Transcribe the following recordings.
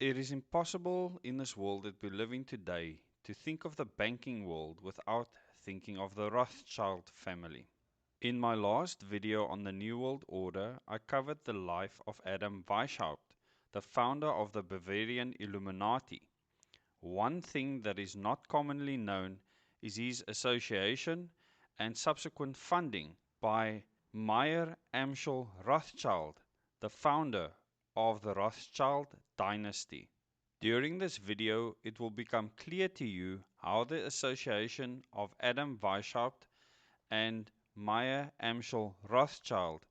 It is impossible in this world that we live in today to think of the banking world without thinking of the Rothschild family. In my last video on the New World Order, I covered the life of Adam Weishaupt, the founder of the Bavarian Illuminati. One thing that is not commonly known is his association and subsequent funding by Meyer Amschel Rothschild, the founder of the Rothschild Dynasty. During this video, it will become clear to you how the association of Adam Weishaupt and Meyer Amschel Rothschild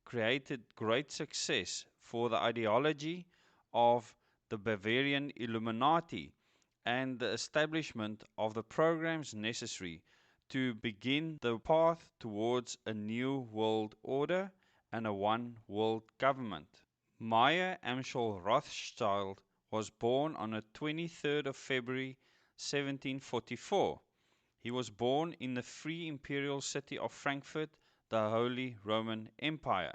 created great success for the ideology of the Bavarian Illuminati and the establishment of the programs necessary to begin the path towards a new world order and a one world government. Meyer Amschel Rothschild was born on the 23rd of February 1744. He was born in the free imperial city of Frankfurt, the Holy Roman Empire.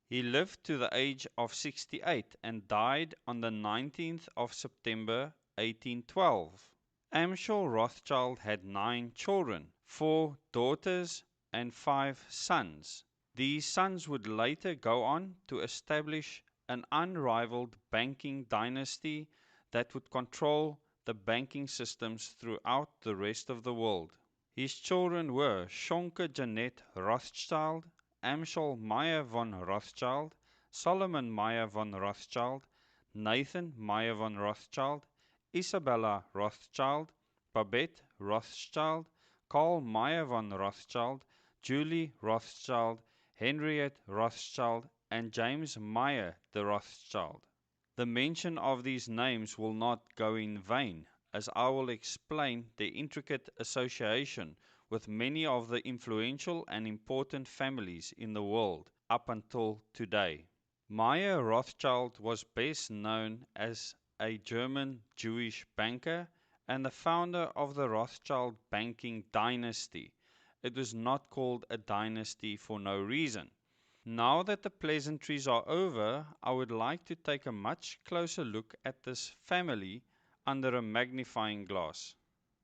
He lived to the age of 68 and died on the 19th of September 1812. Amschel Rothschild had 9 children, 4 daughters and 5 sons. These sons would later go on to establish an unrivaled banking dynasty that would control the banking systems throughout the rest of the world. His children were Schonke Jeanette Rothschild, Amschel Meyer von Rothschild, Solomon Meyer von Rothschild, Nathan Meyer von Rothschild, Isabella Rothschild, Babette Rothschild, Karl Meyer von Rothschild, Julie Rothschild, Henriette Rothschild, and James Meyer the Rothschild. The mention of these names will not go in vain, as I will explain the intricate association with many of the influential and important families in the world up until today. Meyer Rothschild was best known as a German Jewish banker and the founder of the Rothschild banking dynasty. It was not called a dynasty for no reason. Now that the pleasantries are over, I would like to take a much closer look at this family under a magnifying glass.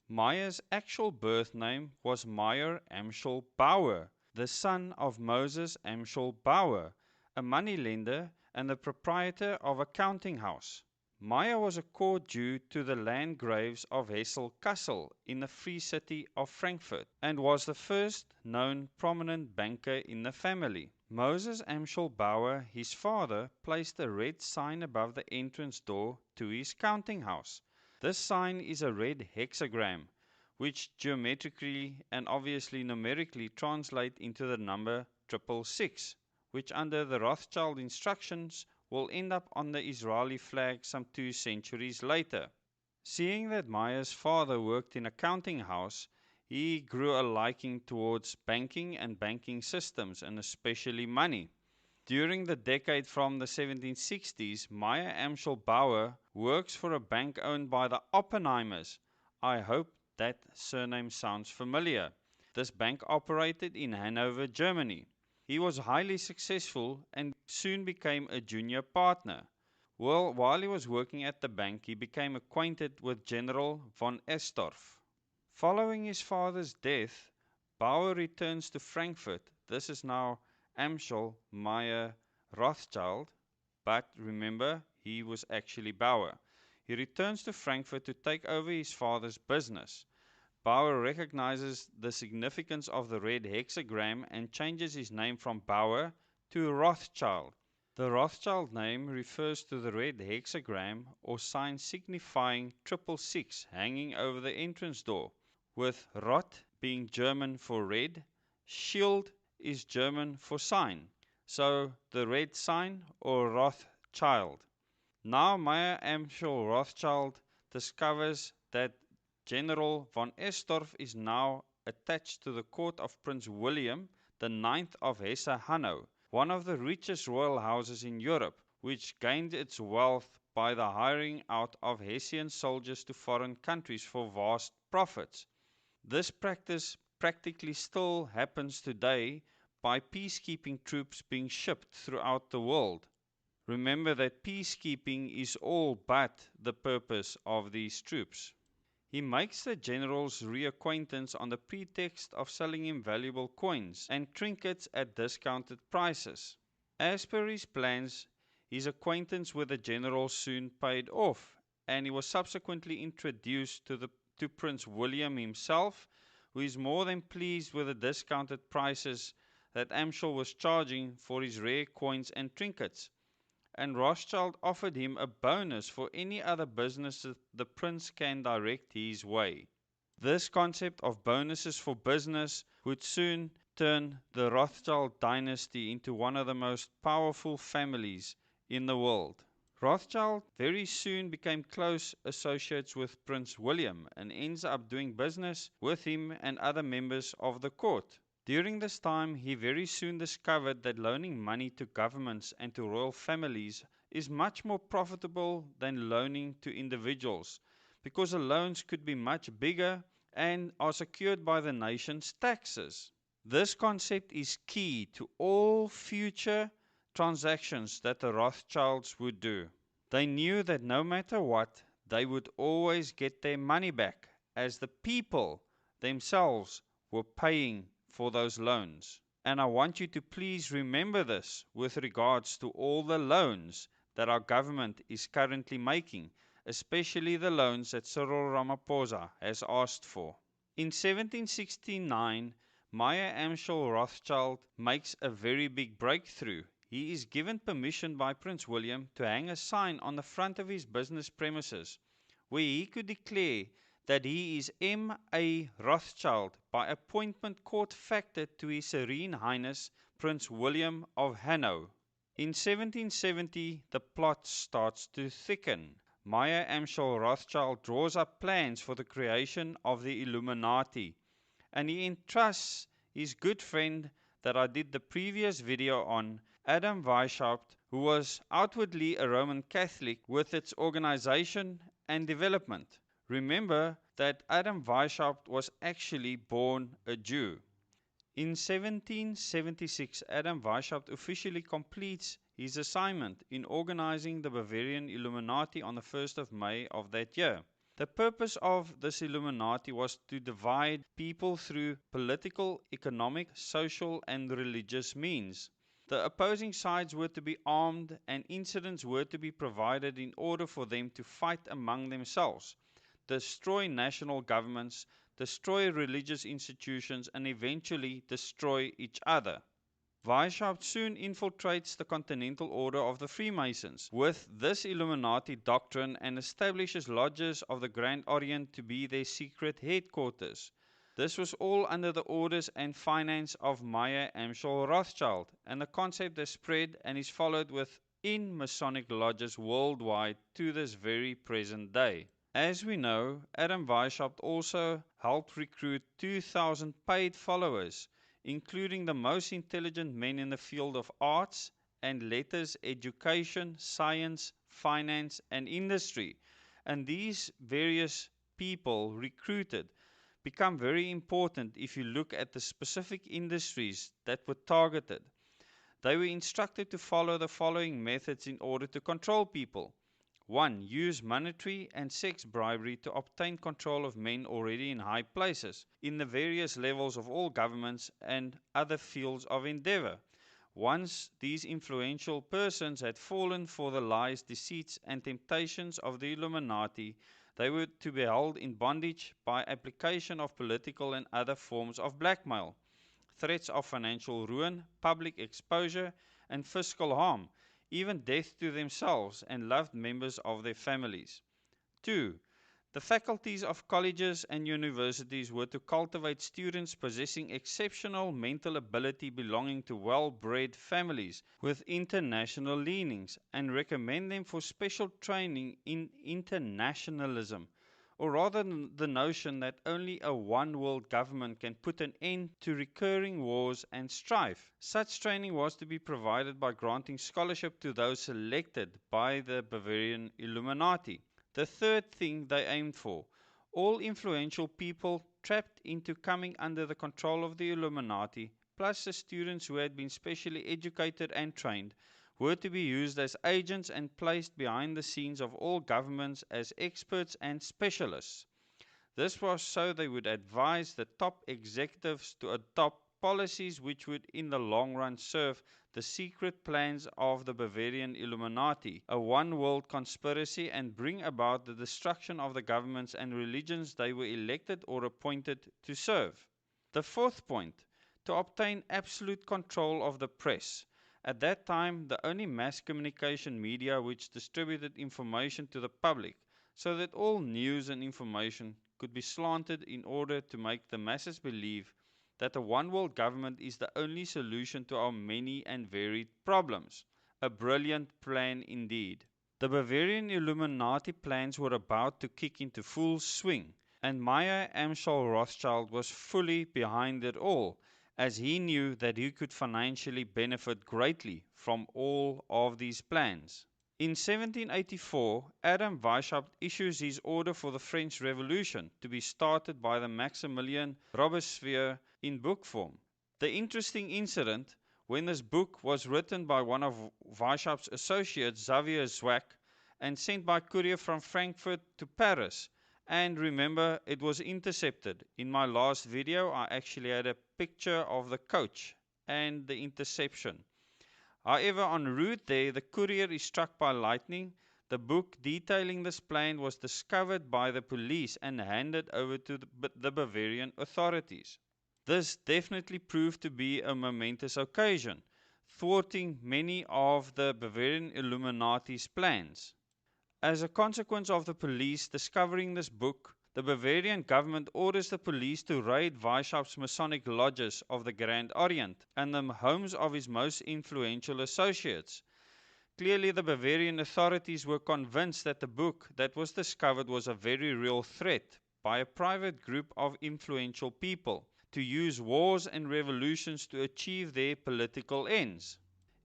Meyer's actual birth name was Meyer Amschel Bauer, the son of Moses Amschel Bauer, a moneylender and the proprietor of a counting house. Meyer was a court Jew to the Landgraves of Hesse-Kassel in the Free City of Frankfurt and was the first known prominent banker in the family. Moses Amschel Bauer, his father, placed a red sign above the entrance door to his counting house. This sign is a red hexagram, which geometrically and obviously numerically translate into the number 666, which under the Rothschild instructions will end up on the Israeli flag some 2 centuries later. Seeing that Meyer's father worked in a counting house, he grew a liking towards banking and banking systems, and especially money. During the decade from the 1760s, Meyer Amschel Bauer works for a bank owned by the Oppenheimers. I hope that surname sounds familiar. This bank operated in Hanover, Germany. He was highly successful and soon became a junior partner. Well, while he was working at the bank, he became acquainted with General von Estorff. Following his father's death, Bauer returns to Frankfurt. This is now Amschel Meyer Rothschild, but remember, he was actually Bauer. He returns to Frankfurt to take over his father's business. Bauer recognizes the significance of the red hexagram and changes his name from Bauer to Rothschild. The Rothschild name refers to the red hexagram or sign signifying 666 hanging over the entrance door, with Roth being German for red, Schild is German for sign, so the red sign or Rothschild. Now Meyer Amschel Rothschild discovers that General von Estorff is now attached to the court of Prince William the Ninth of Hesse-Hanau, one of the richest royal houses in Europe, which gained its wealth by the hiring out of Hessian soldiers to foreign countries for vast profits. This practice practically still happens today by peacekeeping troops being shipped throughout the world. Remember that peacekeeping is all but the purpose of these troops. He makes the general's reacquaintance on the pretext of selling him valuable coins and trinkets at discounted prices. As per his plans, his acquaintance with the general soon paid off, and he was subsequently introduced to Prince William himself, who is more than pleased with the discounted prices that Amschel was charging for his rare coins and trinkets. And Rothschild offered him a bonus for any other business that the prince can direct his way. This concept of bonuses for business would soon turn the Rothschild dynasty into one of the most powerful families in the world. Rothschild very soon became close associates with Prince William and ends up doing business with him and other members of the court. During this time, he very soon discovered that loaning money to governments and to royal families is much more profitable than loaning to individuals, because the loans could be much bigger and are secured by the nation's taxes. This concept is key to all future transactions that the Rothschilds would do. They knew that no matter what, they would always get their money back, as the people themselves were paying for those loans. And I want you to please remember this with regards to all the loans that our government is currently making, especially the loans that Cyril Ramaphosa has asked for. In 1769, Meyer Amschel Rothschild makes a very big breakthrough. He is given permission by Prince William to hang a sign on the front of his business premises, where he could declare that he is M.A. Rothschild by appointment court factor to His Serene Highness Prince William of Hanau. In 1770, the plot starts to thicken. Meyer Amschel Rothschild draws up plans for the creation of the Illuminati, and he entrusts his good friend that I did the previous video on, Adam Weishaupt, who was outwardly a Roman Catholic, with its organization and development. Remember that Adam Weishaupt was actually born a Jew. In 1776, Adam Weishaupt officially completes his assignment in organizing the Bavarian Illuminati on the 1st of May of that year. The purpose of this Illuminati was to divide people through political, economic, social, and religious means. The opposing sides were to be armed, and incidents were to be provided in order for them to fight among themselves, destroy national governments, destroy religious institutions, and eventually destroy each other. Weishaupt soon infiltrates the Continental Order of the Freemasons with this Illuminati doctrine and establishes lodges of the Grand Orient to be their secret headquarters. This was all under the orders and finance of Meyer Amschel Rothschild, and the concept has spread and is followed within Masonic lodges worldwide to this very present day. As we know, Adam Weishaupt also helped recruit 2,000 paid followers, including the most intelligent men in the field of arts and letters, education, science, finance, and industry. And these various people recruited become very important if you look at the specific industries that were targeted. They were instructed to follow the following methods in order to control people. 1. Use monetary and sex bribery to obtain control of men already in high places, in the various levels of all governments and other fields of endeavor. Once these influential persons had fallen for the lies, deceits, and temptations of the Illuminati, they were to be held in bondage by application of political and other forms of blackmail, threats of financial ruin, public exposure, and fiscal harm, even death to themselves and loved members of their families. 2. The faculties of colleges and universities were to cultivate students possessing exceptional mental ability belonging to well-bred families with international leanings, and recommend them for special training in internationalism, or rather the notion that only a one-world government can put an end to recurring wars and strife. Such training was to be provided by granting scholarship to those selected by the Bavarian Illuminati. The third thing they aimed for: all influential people trapped into coming under the control of the Illuminati, plus the students who had been specially educated and trained, were to be used as agents and placed behind the scenes of all governments as experts and specialists. This was so they would advise the top executives to adopt policies which would in the long run serve the secret plans of the Bavarian Illuminati, a one-world conspiracy, and bring about the destruction of the governments and religions they were elected or appointed to serve. The fourth point, to obtain absolute control of the press. At that time, the only mass communication media which distributed information to the public, so that all news and information could be slanted in order to make the masses believe that a one-world government is the only solution to our many and varied problems. A brilliant plan indeed. The Bavarian Illuminati plans were about to kick into full swing, and Meyer Amschel Rothschild was fully behind it all, as he knew that he could financially benefit greatly from all of these plans. In 1784, Adam Weishaupt issues his order for the French Revolution to be started by the Maximilian Robespierre in book form. The interesting incident, when this book was written by one of Weishaupt's associates, Xavier Zwack, and sent by courier from Frankfurt to Paris, and remember, it was intercepted. In my last video, I actually had a picture of the coach and the interception. However, en route there, the courier is struck by lightning. The book detailing this plan was discovered by the police and handed over to the Bavarian authorities. This definitely proved to be a momentous occasion, thwarting many of the Bavarian Illuminati's plans. As a consequence of the police discovering this book, the Bavarian government orders the police to raid Weishaupt's Masonic lodges of the Grand Orient and the homes of his most influential associates. Clearly, the Bavarian authorities were convinced that the book that was discovered was a very real threat by a private group of influential people to use wars and revolutions to achieve their political ends.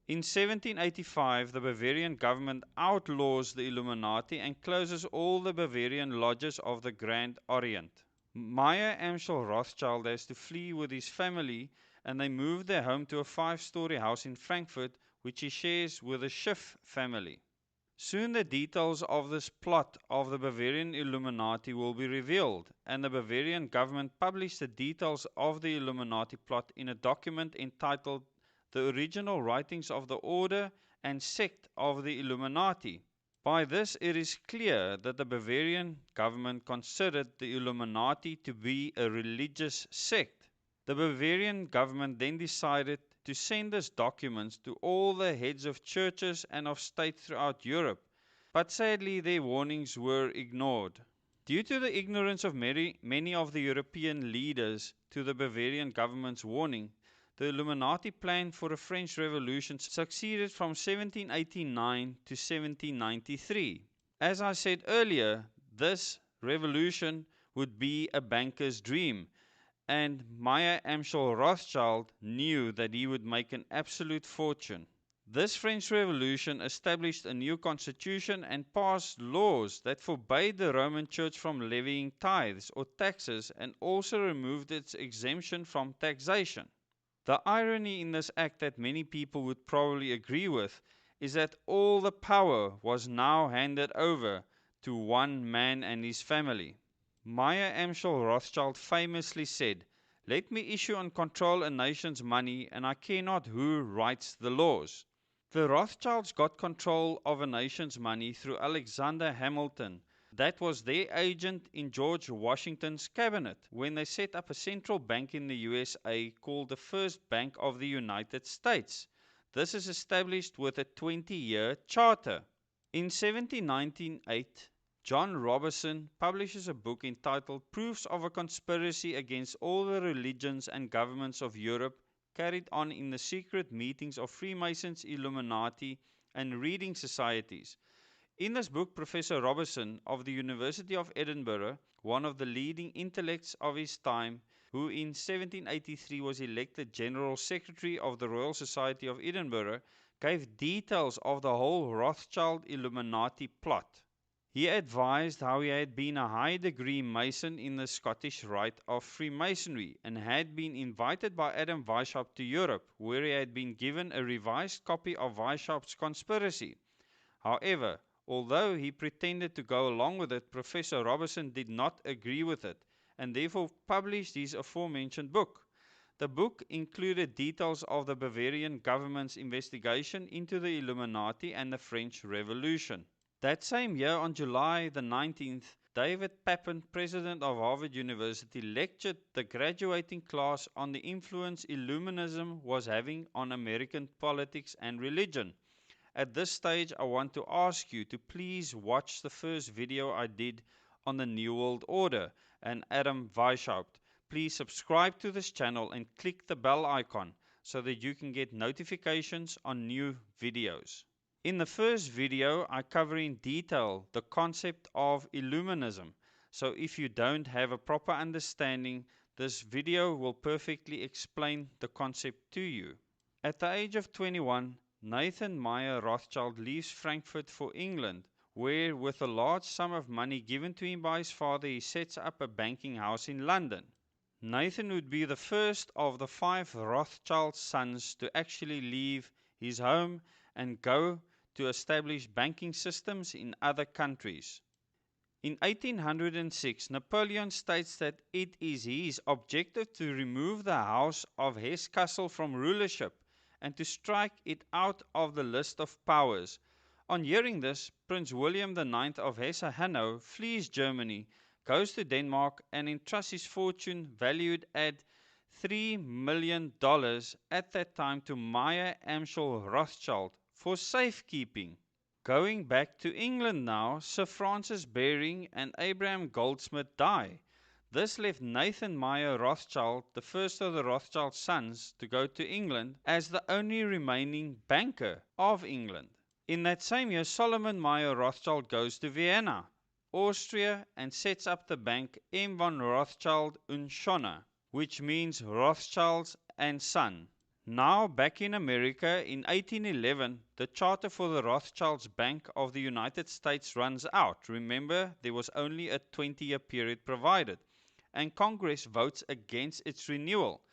In 1785, the Bavarian government outlaws the Illuminati and closes all the Bavarian lodges of the Grand Orient. Meyer Amschel Rothschild has to flee with his family, and they move their home to a 5-story house in Frankfurt, which he shares with the Schiff family. Soon the details of this plot of the Bavarian Illuminati will be revealed, and the Bavarian government published the details of the Illuminati plot in a document entitled The Original Writings of the Order and Sect of the Illuminati. By this it is clear that the Bavarian government considered the Illuminati to be a religious sect. The Bavarian government then decided to send these documents to all the heads of churches and of state throughout Europe, but sadly their warnings were ignored. Due to the ignorance of many of the European leaders to the Bavarian government's warning, the Illuminati plan for a French Revolution succeeded from 1789 to 1793. As I said earlier, this revolution would be a banker's dream, and Meyer Amschel Rothschild knew that he would make an absolute fortune. This French Revolution established a new constitution and passed laws that forbade the Roman Church from levying tithes or taxes, and also removed its exemption from taxation. The irony in this act that many people would probably agree with is that all the power was now handed over to one man and his family. Meyer Amschel Rothschild famously said, "Let me issue and control a nation's money, and I care not who writes the laws." The Rothschilds got control of a nation's money through Alexander Hamilton. That was their agent in George Washington's cabinet when they set up a central bank in the USA called the First Bank of the United States. This is established with a 20-year charter. In 1798, John Robertson publishes a book entitled Proofs of a Conspiracy Against All the Religions and Governments of Europe, carried on in the secret meetings of Freemasons, Illuminati, and reading societies. In this book, Professor Robertson of the University of Edinburgh, one of the leading intellects of his time, who in 1783 was elected General Secretary of the Royal Society of Edinburgh, gave details of the whole Rothschild Illuminati plot. He advised how he had been a high-degree Mason in the Scottish Rite of Freemasonry and had been invited by Adam Weishaupt to Europe, where he had been given a revised copy of Weishaupt's Conspiracy. However, although he pretended to go along with it, Professor Robertson did not agree with it, and therefore published his aforementioned book. The book included details of the Bavarian government's investigation into the Illuminati and the French Revolution. That same year, on July the 19th, David Papin, president of Harvard University, lectured the graduating class on the influence Illuminism was having on American politics and religion. At this stage, I want to ask you to please watch the first video I did on the New World Order and Adam Weishaupt. Please subscribe to this channel and click the bell icon so that you can get notifications on new videos. In the first video, I cover in detail the concept of Illuminism. So if you don't have a proper understanding, this video will perfectly explain the concept to you. At the age of 21, Nathan Meyer Rothschild leaves Frankfurt for England, where, with a large sum of money given to him by his father, he sets up a banking house in London. Nathan would be the first of the 5 Rothschild sons to actually leave his home and go to establish banking systems in other countries. In 1806, Napoleon states that it is his objective to remove the House of Hesse-Kassel from rulership and to strike it out of the list of powers. On hearing this, Prince William IX of Hesse-Hanau flees Germany, goes to Denmark, and entrusts his fortune, valued at $3 million at that time, to Meyer Amschel Rothschild for safekeeping. Going back to England now, Sir Francis Baring and Abraham Goldsmith die. This left Nathan Meyer Rothschild, the first of the Rothschild sons, to go to England as the only remaining banker of England. In that same year, Solomon Meyer Rothschild goes to Vienna, Austria, and sets up the bank M. von Rothschild und Schonner, which means Rothschilds and Son. Now back in America, in 1811, the charter for the Rothschilds Bank of the United States runs out. Remember, there was only a 20-year period provided, and Congress votes against its renewal.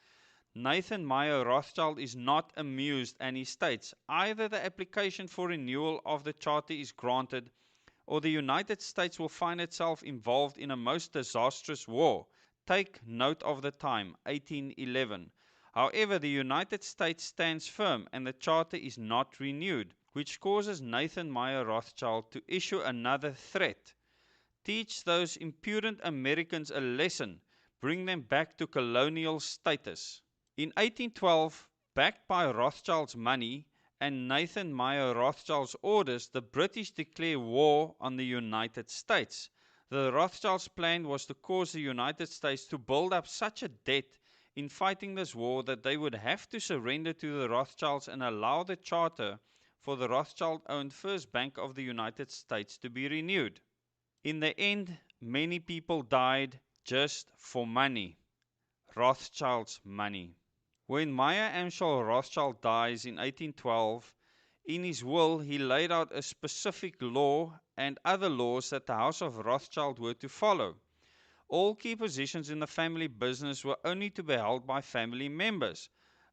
Nathan Meyer Rothschild is not amused, and he states, either the application for renewal of the charter is granted, or the United States will find itself involved in a most disastrous war. Take note of the time, 1811. However, the United States stands firm and the charter is not renewed, which causes Nathan Meyer Rothschild to issue another threat. Teach those impudent Americans a lesson. Bring them back to colonial status. In 1812, backed by Rothschild's money and Nathan Meyer Rothschild's orders, the British declare war on the United States. The Rothschilds' plan was to cause the United States to build up such a debt in fighting this war that they would have to surrender to the Rothschilds and allow the charter for the Rothschild-owned First Bank of the United States to be renewed. In the end, many people died just for money. Rothschild's money. When Meyer Amschel Rothschild dies in 1812, in his will he laid out a specific law and other laws that the House of Rothschild were to follow. All key positions in the family business were only to be held by family members.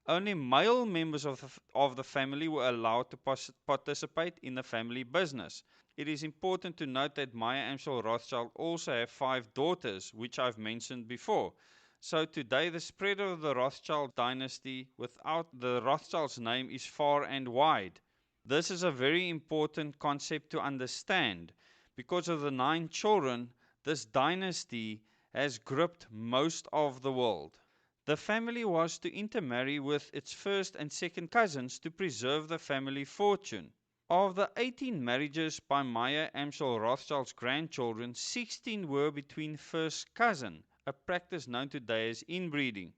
Only male members of the family were allowed to participate in the family business. It is important to note that Meyer Amschel Rothschild also have 5 daughters, which I've mentioned before. So today the spread of the Rothschild dynasty without the Rothschild's name is far and wide. This is a very important concept to understand. Because of the 9 children, this dynasty has gripped most of the world. The family was to intermarry with its first and second cousins to preserve the family fortune. Of the 18 marriages by Meyer Amschel Rothschild's grandchildren, 16 were between first cousin, a practice known today as inbreeding.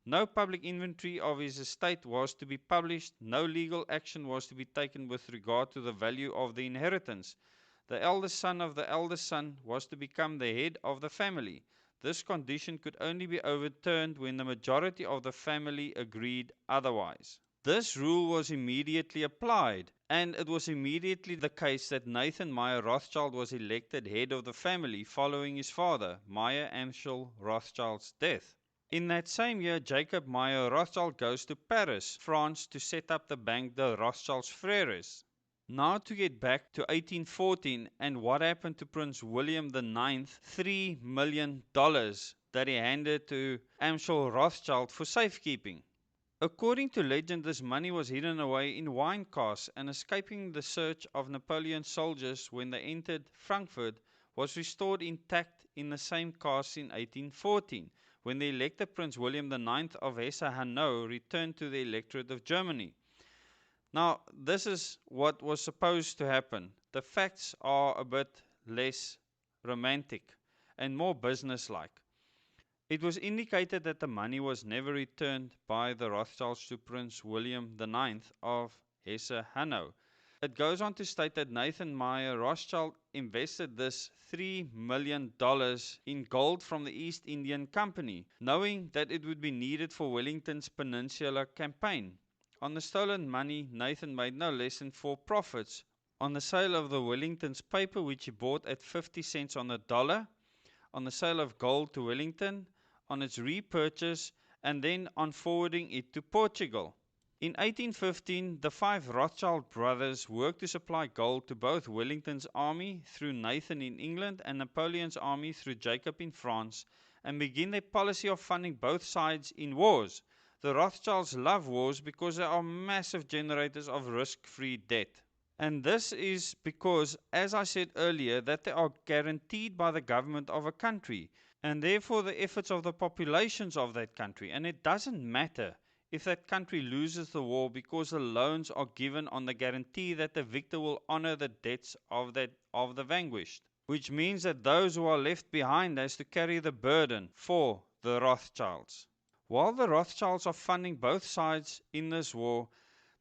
No public inventory of his estate was to be published. No legal action was to be taken with regard to the value of the inheritance. The eldest son of the eldest son was to become the head of the family. This condition could only be overturned when the majority of the family agreed otherwise. This rule was immediately applied, And it was immediately the case that Nathan Meyer Rothschild was elected head of the family following his father, Meyer Amschel Rothschild's death. In that same year, Jacob Meyer Rothschild goes to Paris, France, to set up the bank the Rothschilds Frères. Now to get back to 1814 and what happened to Prince William IX, $3 million that he handed to Amschel Rothschild for safekeeping. According to legend, this money was hidden away in wine casks and escaping the search of Napoleon's soldiers when they entered Frankfurt was restored intact in the same casks in 1814, when the elected Prince William IX of Hesse-Hanau returned to the electorate of Germany. Now, this is what was supposed to happen. The facts are a bit less romantic and more businesslike. It was indicated that the money was never returned by the Rothschilds to Prince William IX of Hesse-Hanau. It goes on to state that Nathan Meyer Rothschild invested this $3 million in gold from the East Indian Company, knowing that it would be needed for Wellington's Peninsular campaign. On the stolen money, Nathan made no less than 4 profits on the sale of the Wellington's paper, which he bought at 50 cents on the dollar, on the sale of gold to Wellington, on its repurchase, and then on forwarding it to Portugal. In 1815, the 5 Rothschild brothers worked to supply gold to both Wellington's army through Nathan in England and Napoleon's army through Jacob in France, and begin their policy of funding both sides in wars. The Rothschilds love wars because they are massive generators of risk-free debt. And this is because, as I said earlier, that they are guaranteed by the government of a country, and therefore the efforts of the populations of that country. And it doesn't matter if that country loses the war, because the loans are given on the guarantee that the victor will honor the debts of the vanquished, which means that those who are left behind has to carry the burden for the Rothschilds. While the Rothschilds are funding both sides in this war,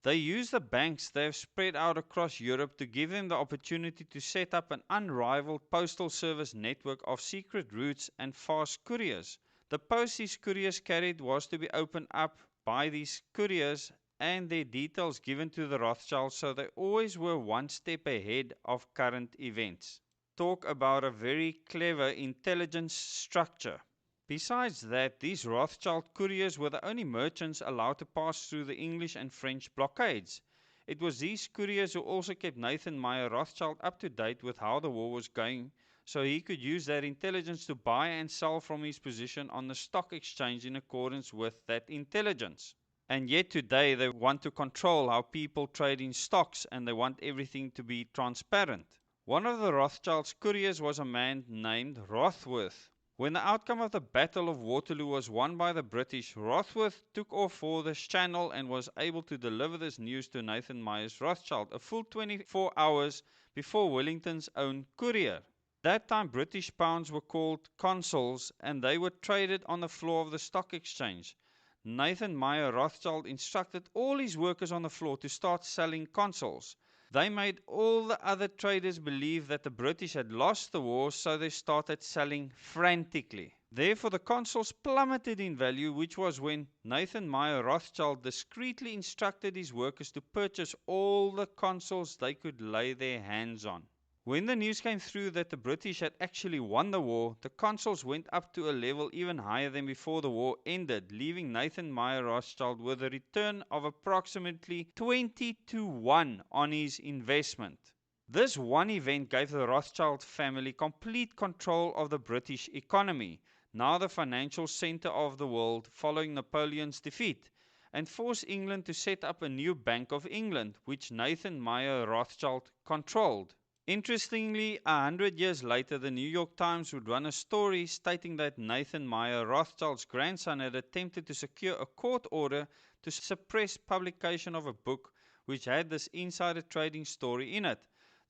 they use the banks they have spread out across Europe to give them the opportunity to set up an unrivaled postal service network of secret routes and fast couriers. The post these couriers carried was to be opened up by these couriers and their details given to the Rothschilds, so they always were one step ahead of current events. Talk about a very clever intelligence structure. Besides that, these Rothschild couriers were the only merchants allowed to pass through the English and French blockades. It was these couriers who also kept Nathan Meyer Rothschild up to date with how the war was going, so he could use that intelligence to buy and sell from his position on the stock exchange in accordance with that intelligence. And yet today they want to control how people trade in stocks, and they want everything to be transparent. One of the Rothschild's couriers was a man named Rothworth. When the outcome of the Battle of Waterloo was won by the British, Rothworth took off for the Channel and was able to deliver this news to Nathan Myers Rothschild a full 24 hours before Wellington's own courier. That time British pounds were called consols, and they were traded on the floor of the stock exchange. Nathan Meyer Rothschild instructed all his workers on the floor to start selling consols. They made all the other traders believe that the British had lost the war, so they started selling frantically. Therefore, the consols plummeted in value, which was when Nathan Meyer Rothschild discreetly instructed his workers to purchase all the consols they could lay their hands on. When the news came through that the British had actually won the war, the consols went up to a level even higher than before the war ended, leaving Nathan Meyer Rothschild with a return of approximately 20-1 on his investment. This one event gave the Rothschild family complete control of the British economy, now the financial center of the world following Napoleon's defeat, and forced England to set up a new Bank of England, which Nathan Meyer Rothschild controlled. Interestingly, 100 years later, the New York Times would run a story stating that Nathan Meyer Rothschild's grandson had attempted to secure a court order to suppress publication of a book which had this insider trading story in it.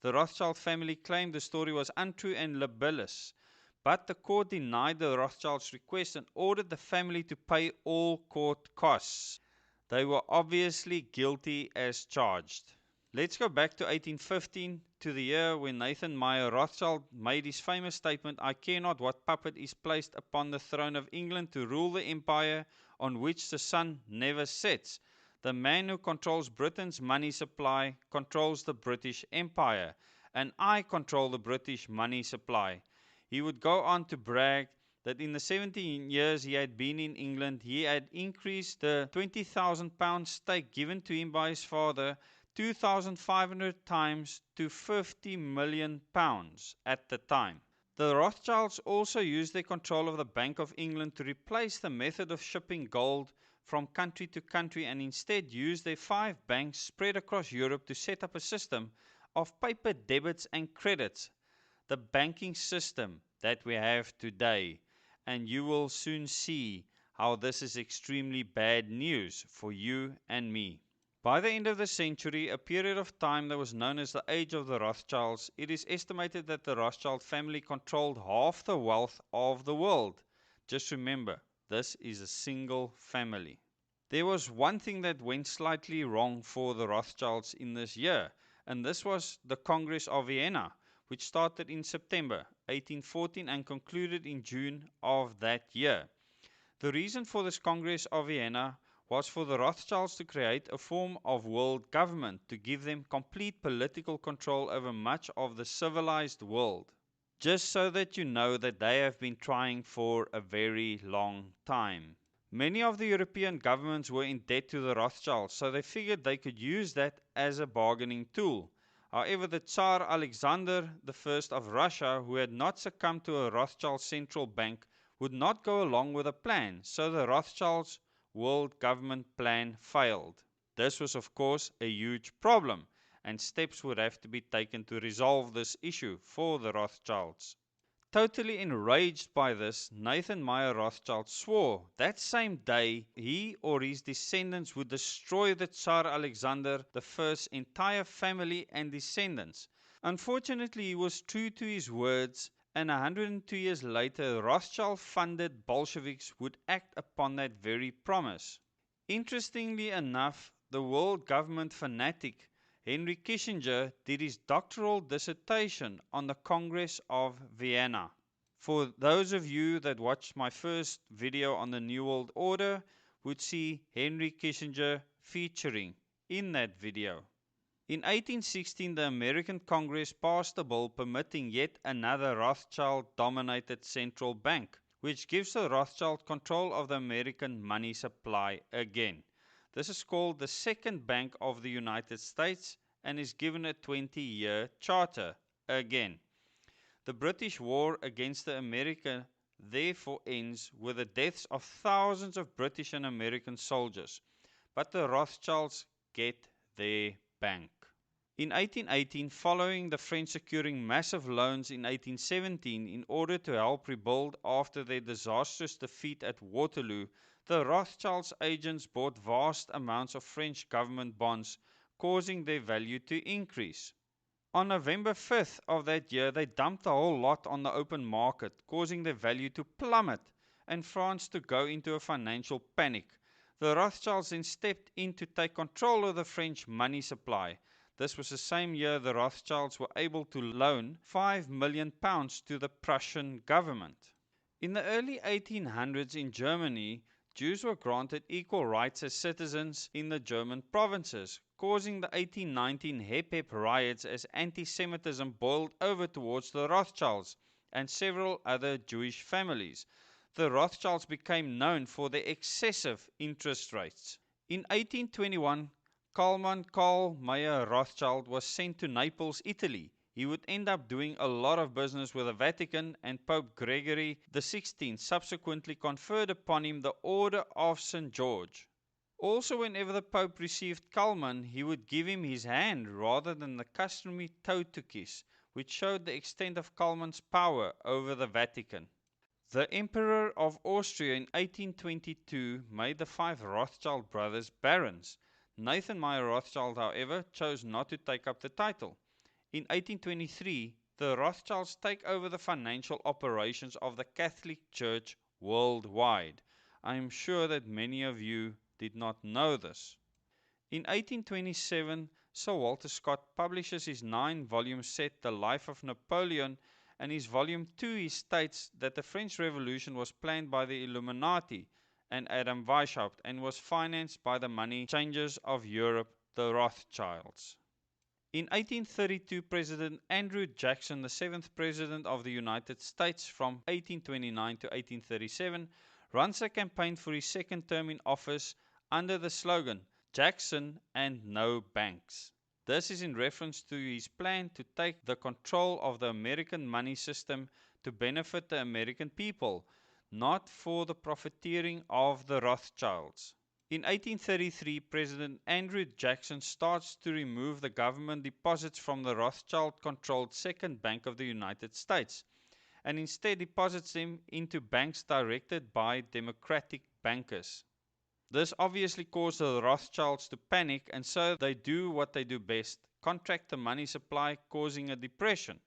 The Rothschild family claimed the story was untrue and libelous, but the court denied the Rothschilds' request and ordered the family to pay all court costs. They were obviously guilty as charged. Let's go back to 1815, to the year when Nathan Meyer Rothschild made his famous statement, "I care not what puppet is placed upon the throne of England to rule the empire on which the sun never sets." The man who controls Britain's money supply controls the British Empire, and I control the British money supply. He would go on to brag that in the 17 years he had been in England, he had increased the £20,000 stake given to him by his father 2,500 times to £50 million at the time. The Rothschilds also used their control of the Bank of England to replace the method of shipping gold from country to country and instead used their 5 banks spread across Europe to set up a system of paper debits and credits, the banking system that we have today. And you will soon see how this is extremely bad news for you and me. By the end of the century, a period of time that was known as the Age of the Rothschilds, it is estimated that the Rothschild family controlled half the wealth of the world. Just remember, this is a single family. There was one thing that went slightly wrong for the Rothschilds in this year, and this was the Congress of Vienna, which started in September 1814 and concluded in June of that year. The reason for this Congress of Vienna was for the Rothschilds to create a form of world government to give them complete political control over much of the civilized world. Just so that you know that they have been trying for a very long time. Many of the European governments were in debt to the Rothschilds, so they figured they could use that as a bargaining tool. However, the Tsar Alexander I of Russia, who had not succumbed to a Rothschild central bank, would not go along with the plan, so the Rothschilds' world government plan failed. This was of course a huge problem, and steps would have to be taken to resolve this issue for the Rothschilds. Totally enraged by this, Nathan Meyer Rothschild swore that same day he or his descendants would destroy the Tsar Alexander I's entire family and descendants. Unfortunately, he was true to his words, and 102 years later, Rothschild-funded Bolsheviks would act upon that very promise. Interestingly enough, the world government fanatic Henry Kissinger did his doctoral dissertation on the Congress of Vienna. For those of you that watched my first video on the New World Order, would see Henry Kissinger featuring in that video. In 1816, the American Congress passed a bill permitting yet another Rothschild-dominated central bank, which gives the Rothschild control of the American money supply again. This is called the Second Bank of the United States and is given a 20-year charter again. The British war against America therefore ends with the deaths of thousands of British and American soldiers, but the Rothschilds get their bank. In 1818, following the French securing massive loans in 1817 in order to help rebuild after their disastrous defeat at Waterloo, the Rothschilds' agents bought vast amounts of French government bonds, causing their value to increase. On November 5th of that year, they dumped a whole lot on the open market, causing their value to plummet and France to go into a financial panic. The Rothschilds then stepped in to take control of the French money supply. This was the same year the Rothschilds were able to loan £5 million to the Prussian government. In the early 1800s in Germany, Jews were granted equal rights as citizens in the German provinces, causing the 1819 Hep riots as anti-Semitism boiled over towards the Rothschilds and several other Jewish families. The Rothschilds became known for their excessive interest rates. In 1821, Carl Mayer Rothschild was sent to Naples, Italy. He would end up doing a lot of business with the Vatican, and Pope Gregory XVI subsequently conferred upon him the Order of St. George. Also, whenever the Pope received Kalman, he would give him his hand rather than the customary toe to kiss, which showed the extent of Kalman's power over the Vatican. The Emperor of Austria in 1822 made the 5 Rothschild brothers barons. Nathan Meyer Rothschild, however, chose not to take up the title. In 1823, the Rothschilds take over the financial operations of the Catholic Church worldwide. I am sure that many of you did not know this. In 1827, Sir Walter Scott publishes his 9-volume set, The Life of Napoleon, and his volume 2 he states that the French Revolution was planned by the Illuminati and Adam Weishaupt and was financed by the money changers of Europe, the Rothschilds. In 1832, President Andrew Jackson, the seventh President of the United States from 1829 to 1837, runs a campaign for his second term in office under the slogan, Jackson and no banks. This is in reference to his plan to take the control of the American money system to benefit the American people, not for the profiteering of the Rothschilds. In 1833, President Andrew Jackson starts to remove the government deposits from the Rothschild-controlled Second Bank of the United States, and instead deposits them into banks directed by Democratic bankers. This obviously caused the Rothschilds to panic, and so they do what they do best, contract the money supply, causing a depression.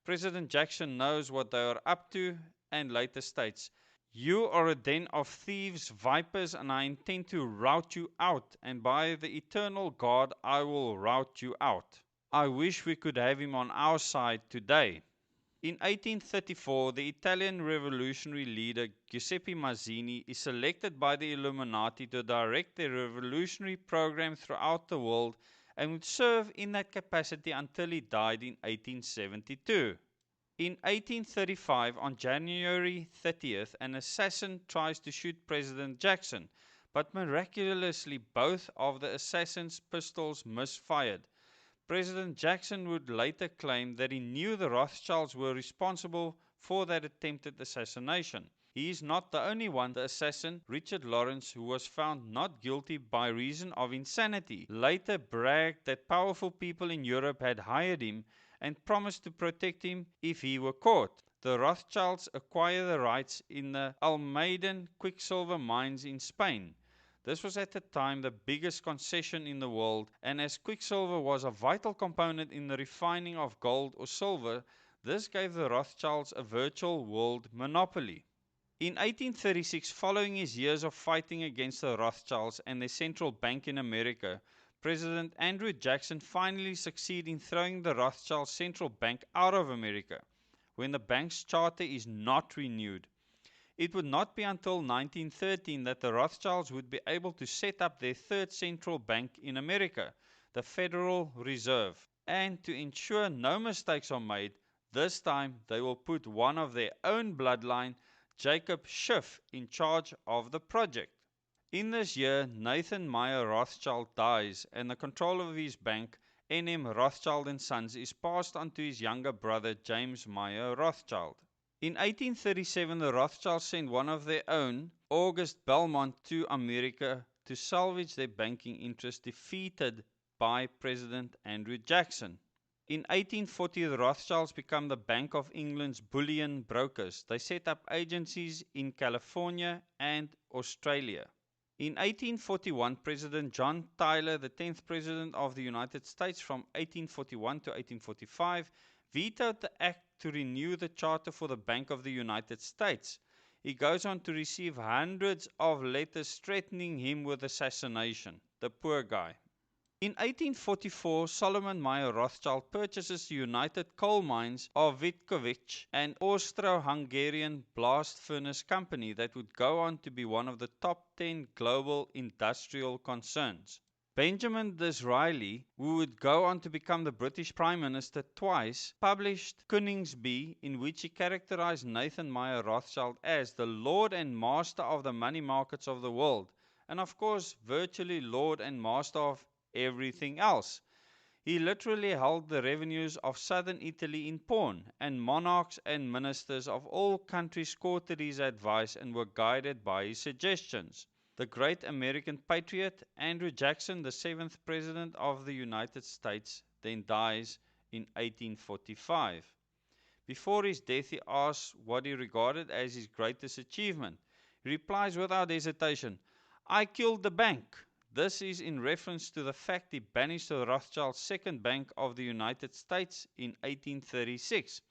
President Jackson knows what they are up to and later states, "You are a den of thieves, vipers, and I intend to rout you out, and by the eternal God I will rout you out." I wish we could have him on our side today. In 1834, the Italian revolutionary leader Giuseppe Mazzini is selected by the Illuminati to direct their revolutionary program throughout the world and would serve in that capacity until he died in 1872. In 1835, on January 30th, an assassin tries to shoot President Jackson, but miraculously both of the assassin's pistols misfired. President Jackson would later claim that he knew the Rothschilds were responsible for that attempted assassination. He is not the only one. The assassin, Richard Lawrence, who was found not guilty by reason of insanity, later bragged that powerful people in Europe had hired him and promised to protect him if he were caught. The Rothschilds acquired the rights in the Almeidan quicksilver mines in Spain. This was at the time the biggest concession in the world, and as quicksilver was a vital component in the refining of gold or silver, this gave the Rothschilds a virtual world monopoly. In 1836, following his years of fighting against the Rothschilds and their central bank in America, President Andrew Jackson finally succeeded in throwing the Rothschild Central Bank out of America, when the bank's charter is not renewed. It would not be until 1913 that the Rothschilds would be able to set up their third central bank in America, the Federal Reserve. And to ensure no mistakes are made, this time they will put one of their own bloodline, Jacob Schiff, in charge of the project. In this year, Nathan Meyer Rothschild dies, and the control of his bank, N.M. Rothschild & Sons, is passed on to his younger brother, James Meyer Rothschild. In 1837, the Rothschilds sent one of their own, August Belmont, to America to salvage their banking interests defeated by President Andrew Jackson. In 1840, the Rothschilds become the Bank of England's bullion brokers. They set up agencies in California and Australia. In 1841, President John Tyler, the 10th President of the United States from 1841 to 1845, vetoed the act to renew the charter for the Bank of the United States. He goes on to receive hundreds of letters threatening him with assassination. The poor guy. In 1844, Solomon Meyer Rothschild purchases the United Coal Mines of Witkovic, an Austro-Hungarian blast furnace company that would go on to be one of the top 10 global industrial concerns. Benjamin Disraeli, who would go on to become the British Prime Minister twice, published Coningsby, in which he characterized Nathan Meyer Rothschild as the Lord and Master of the money markets of the world, and of course virtually Lord and Master of everything else. He literally held the revenues of southern Italy in pawn, and monarchs and ministers of all countries courted his advice and were guided by his suggestions. The great American patriot, Andrew Jackson, the 7th President of the United States, then dies in 1845. Before his death, he asks what he regarded as his greatest achievement. He replies without hesitation, "I killed the bank." This is in reference to the fact he banished the Rothschild's Second Bank of the United States in 1836.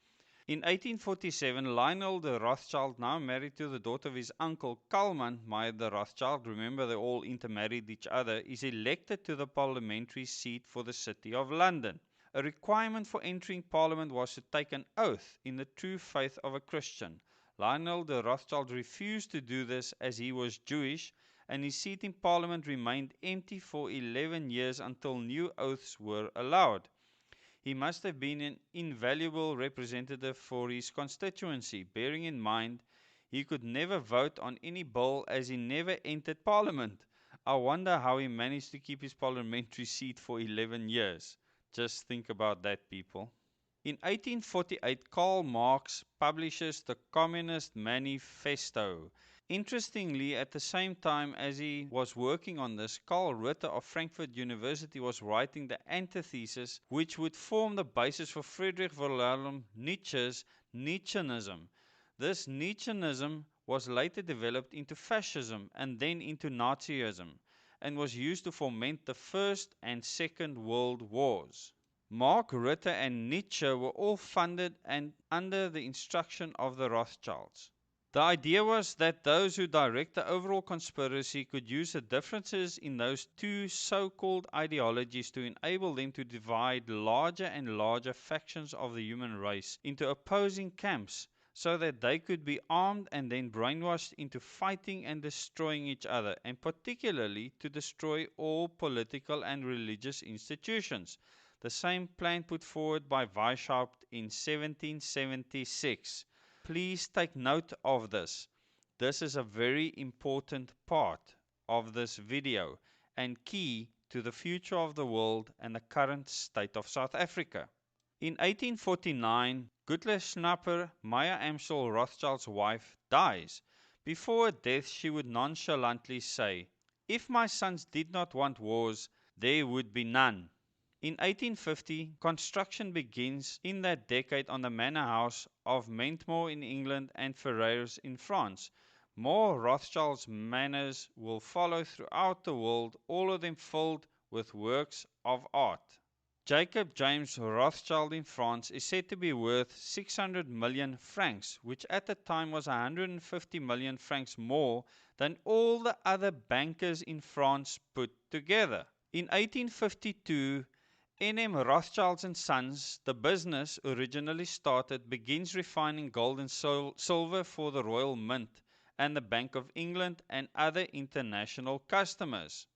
In 1847, Lionel de Rothschild, now married to the daughter of his uncle Kalman Meyer de Rothschild, remember they all intermarried each other, is elected to the parliamentary seat for the city of London. A requirement for entering parliament was to take an oath in the true faith of a Christian. Lionel de Rothschild refused to do this as he was Jewish, and his seat in Parliament remained empty for 11 years until new oaths were allowed. He must have been an invaluable representative for his constituency, bearing in mind he could never vote on any bill as he never entered Parliament. I wonder how he managed to keep his parliamentary seat for 11 years. Just think about that, people. In 1848, Karl Marx publishes the Communist Manifesto. Interestingly, at the same time as he was working on this, Karl Ritter of Frankfurt University was writing the antithesis, which would form the basis for Friedrich Wilhelm Nietzsche's Nietzscheanism. This Nietzscheanism was later developed into fascism and then into Nazism, and was used to foment the First and Second World Wars. Mark Ritter and Nietzsche were all funded and under the instruction of the Rothschilds. The idea was that those who direct the overall conspiracy could use the differences in those two so-called ideologies to enable them to divide larger and larger factions of the human race into opposing camps so that they could be armed and then brainwashed into fighting and destroying each other, and particularly to destroy all political and religious institutions. The same plan put forward by Weishaupt in 1776. Please take note of this. This is a very important part of this video and key to the future of the world and the current state of South Africa. In 1849, Gutle Schnapper, Maya Amschel Rothschild's wife, dies. Before her death, she would nonchalantly say, "If my sons did not want wars, there would be none." In 1850, construction begins in that decade on the manor house of Mentmore in England and Ferrers in France. More Rothschild's manors will follow throughout the world, all of them filled with works of art. Jacob James Rothschild in France is said to be worth 600 million francs, which at the time was 150 million francs more than all the other bankers in France put together. In 1852, N.M. Rothschilds & Sons, the business originally started, begins refining gold and silver for the Royal Mint and the Bank of England and other international customers.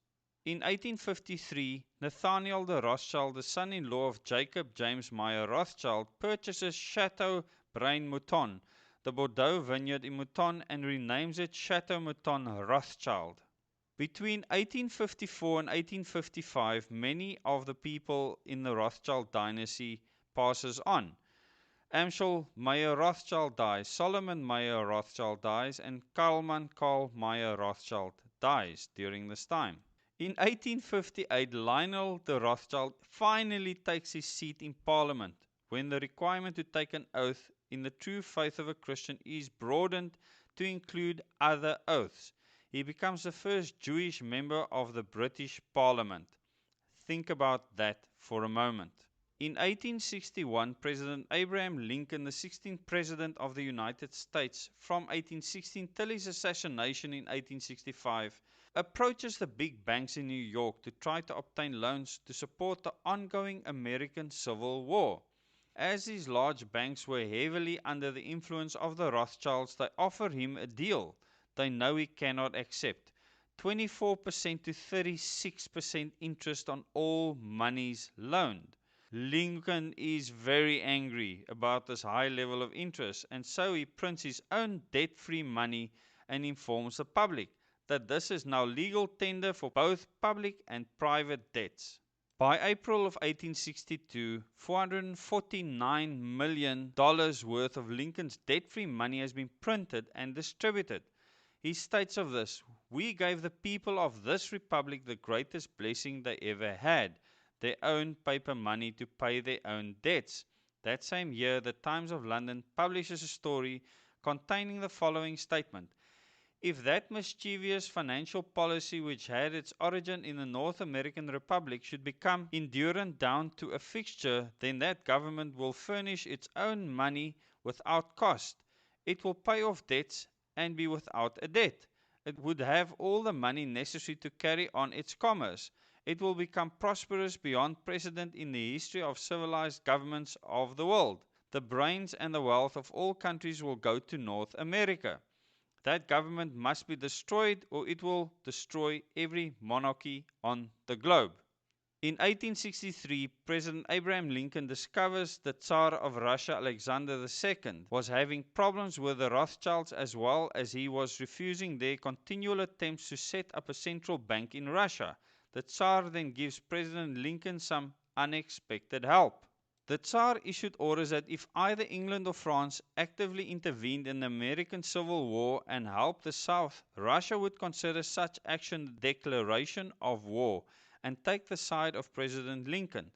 In 1853, Nathaniel de Rothschild, the son-in-law of Jacob James Meyer Rothschild, purchases Chateau Braine Mouton, the Bordeaux vineyard in Mouton, and renames it Chateau Mouton Rothschild. Between 1854 and 1855, many of the people in the Rothschild dynasty passes on. Amschel Meyer Rothschild dies, Solomon Meyer Rothschild dies, and Karlman Karl Meyer Rothschild dies during this time. In 1858, Lionel de Rothschild finally takes his seat in Parliament, when the requirement to take an oath in the true faith of a Christian is broadened to include other oaths. He becomes the first Jewish member of the British Parliament. Think about that for a moment. In 1861, President Abraham Lincoln, the 16th President of the United States from 1816 till his assassination in 1865, approaches the big banks in New York to try to obtain loans to support the ongoing American Civil War. As these large banks were heavily under the influence of the Rothschilds, they offer him a deal they know he cannot accept. 24% to 36% interest on all monies loaned. Lincoln is very angry about this high level of interest, and so he prints his own debt-free money and informs the public that this is now legal tender for both public and private debts. By April of 1862, $449 million worth of Lincoln's debt-free money has been printed and distributed. He states of this, "We gave the people of this republic the greatest blessing they ever had, their own paper money to pay their own debts." That same year, the Times of London publishes a story containing the following statement: "If that mischievous financial policy which had its origin in the North American Republic should become enduring down to a fixture, then that government will furnish its own money without cost. It will pay off debts and be without a debt. It would have all the money necessary to carry on its commerce. It will become prosperous beyond precedent in the history of civilized governments of the world." The brains and the wealth of all countries will go to North America. That government must be destroyed or it will destroy every monarchy on the globe. In 1863, President Abraham Lincoln discovers the Tsar of Russia, Alexander II, was having problems with the Rothschilds as well as he was refusing their continual attempts to set up a central bank in Russia. The Tsar then gives President Lincoln some unexpected help. The Tsar issued orders that if either England or France actively intervened in the American Civil War and helped the South, Russia would consider such action a declaration of war and take the side of President Lincoln.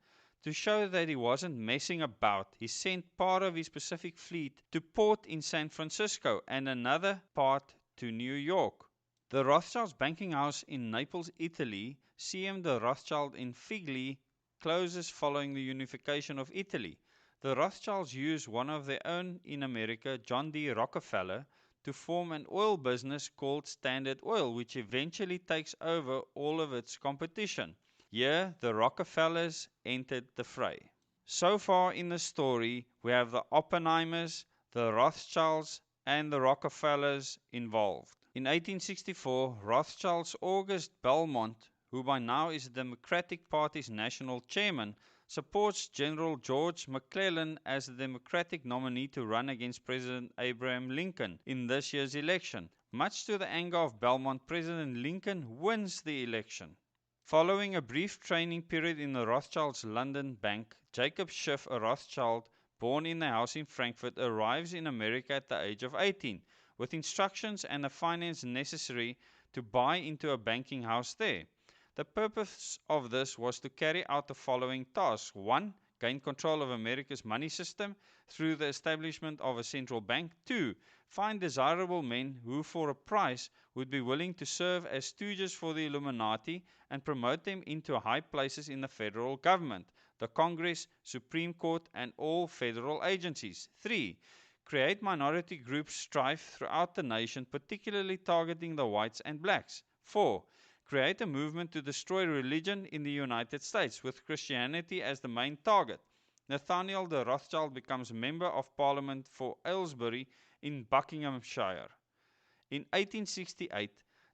To show that he wasn't messing about, he sent part of his Pacific Fleet to port in San Francisco and another part to New York. The Rothschilds' banking house in Naples, Italy, CM de Rothschild in Figli, closes following the unification of Italy. The Rothschilds used one of their own in America, John D. Rockefeller, to form an oil business called Standard Oil, which eventually takes over all of its competition. Here, the Rockefellers entered the fray. So far in the story, we have the Oppenheimers, the Rothschilds, and the Rockefellers involved. In 1864, Rothschild's August Belmont, who by now is the Democratic Party's national chairman, supports General George McClellan as the Democratic nominee to run against President Abraham Lincoln in this year's election. Much to the anger of Belmont, President Lincoln wins the election. Following a brief training period in the Rothschilds' London bank, Jacob Schiff, a Rothschild born in a house in Frankfurt, arrives in America at the age of 18, with instructions and the finance necessary to buy into a banking house there. The purpose of this was to carry out the following tasks. 1. Gain control of America's money system through the establishment of a central bank. 2. Find desirable men who for a price would be willing to serve as stooges for the Illuminati and promote them into high places in the federal government, the Congress, Supreme Court, and all federal agencies. 3. Create minority group strife throughout the nation, particularly targeting the whites and blacks. 4. Create a movement to destroy religion in the United States, with Christianity as the main target. Nathaniel de Rothschild becomes Member of Parliament for Aylesbury in Buckinghamshire. In 1868,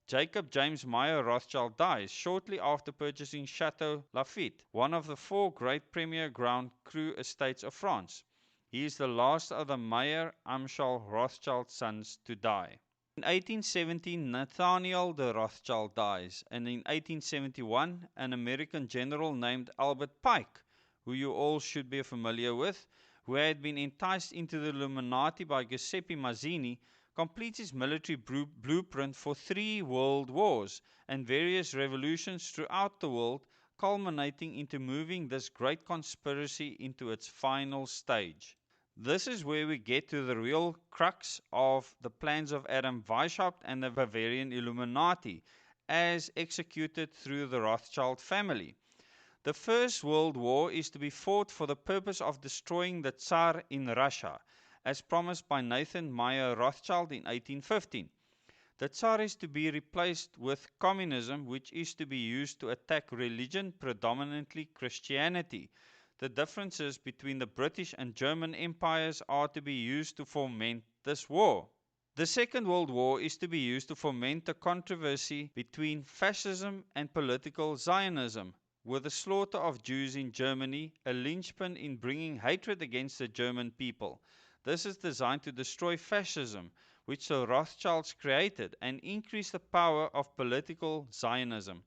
Jacob James Meyer Rothschild dies shortly after purchasing Chateau Lafite, one of the 4 great Premier Grand Cru estates of France. He is the last of the Meyer Amschel Rothschild sons to die. In 1817, Nathaniel de Rothschild dies, and in 1871, an American general named Albert Pike, who you all should be familiar with, who had been enticed into the Illuminati by Giuseppe Mazzini, completes his military blueprint for 3 world wars and various revolutions throughout the world, culminating into moving this great conspiracy into its final stage. This is where we get to the real crux of the plans of Adam Weishaupt and the Bavarian Illuminati, as executed through the Rothschild family. The First World War is to be fought for the purpose of destroying the Tsar in Russia, as promised by Nathan Meyer Rothschild in 1815. The Tsar is to be replaced with communism, which is to be used to attack religion, predominantly Christianity. The differences between the British and German empires are to be used to foment this war. The Second World War is to be used to foment a controversy between fascism and political Zionism, with the slaughter of Jews in Germany a linchpin in bringing hatred against the German people. This is designed to destroy fascism, which the Rothschilds created, and increase the power of political Zionism.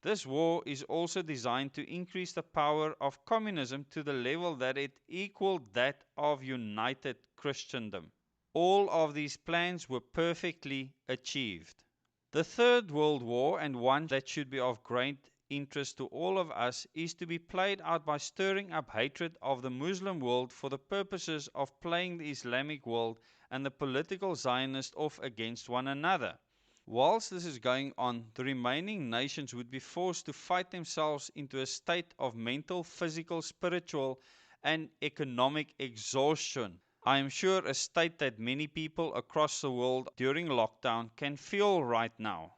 This war is also designed to increase the power of communism to the level that it equaled that of united Christendom. All of these plans were perfectly achieved. The Third World War, and one that should be of great interest to all of us, is to be played out by stirring up hatred of the Muslim world for the purposes of playing the Islamic world and the political Zionists off against one another. Whilst this is going on, the remaining nations would be forced to fight themselves into a state of mental, physical, spiritual, and economic exhaustion. I am sure a state that many people across the world during lockdown can feel right now.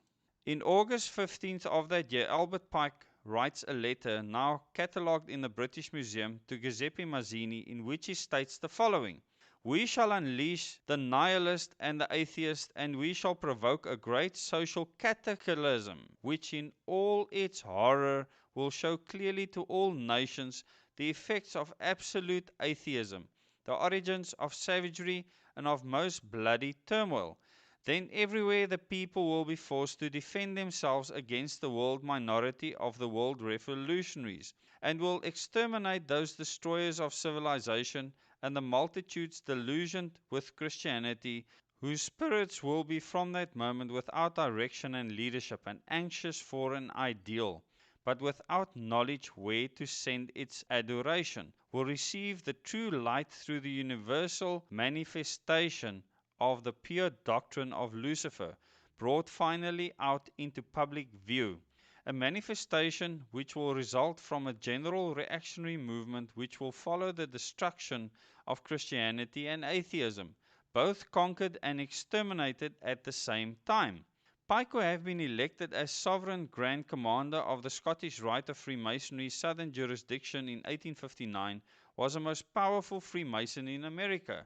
In August 15th of that year, Albert Pike writes a letter now catalogued in the British Museum to Giuseppe Mazzini, in which he states the following: "We shall unleash the nihilist and the atheist, and we shall provoke a great social cataclysm, which in all its horror will show clearly to all nations the effects of absolute atheism, the origins of savagery and of most bloody turmoil. Then everywhere the people will be forced to defend themselves against the world minority of the world revolutionaries, and will exterminate those destroyers of civilization and the multitudes delusioned with Christianity, whose spirits will be from that moment without direction and leadership, and anxious for an ideal, but without knowledge where to send its adoration, will receive the true light through the universal manifestation of the pure doctrine of Lucifer, brought finally out into public view, a manifestation which will result from a general reactionary movement which will follow the destruction of Christianity and atheism, both conquered and exterminated at the same time. Pike, who have been elected as Sovereign Grand Commander of the Scottish Rite of Freemasonry's Southern Jurisdiction in 1859, was the most powerful Freemason in America.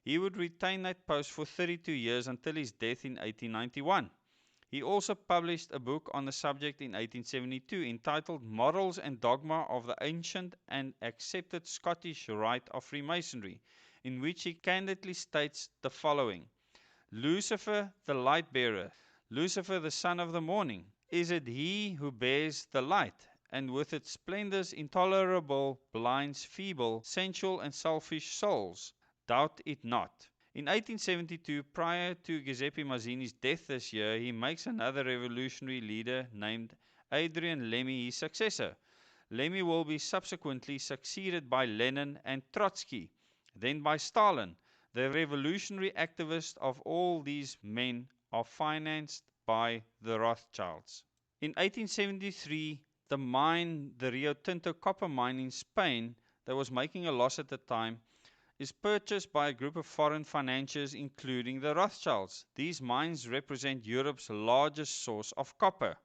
He would retain that post for 32 years until his death in 1891. He also published a book on the subject in 1872 entitled Morals and Dogma of the Ancient and Accepted Scottish Rite of Freemasonry, in which he candidly states the following: "Lucifer the light bearer, Lucifer the son of the morning, is it he who bears the light, and with its splendors intolerable blinds feeble, sensual and selfish souls? Doubt it not." In 1872, prior to Giuseppe Mazzini's death this year, he makes another revolutionary leader named Adrian Lemmy his successor. Lemmy will be subsequently succeeded by Lenin and Trotsky, then by Stalin. The revolutionary activists of all these men are financed by the Rothschilds. In 1873, the Rio Tinto copper mine in Spain, that was making a loss at the time, is purchased by a group of foreign financiers, including the Rothschilds. These mines represent Europe's largest source of copper.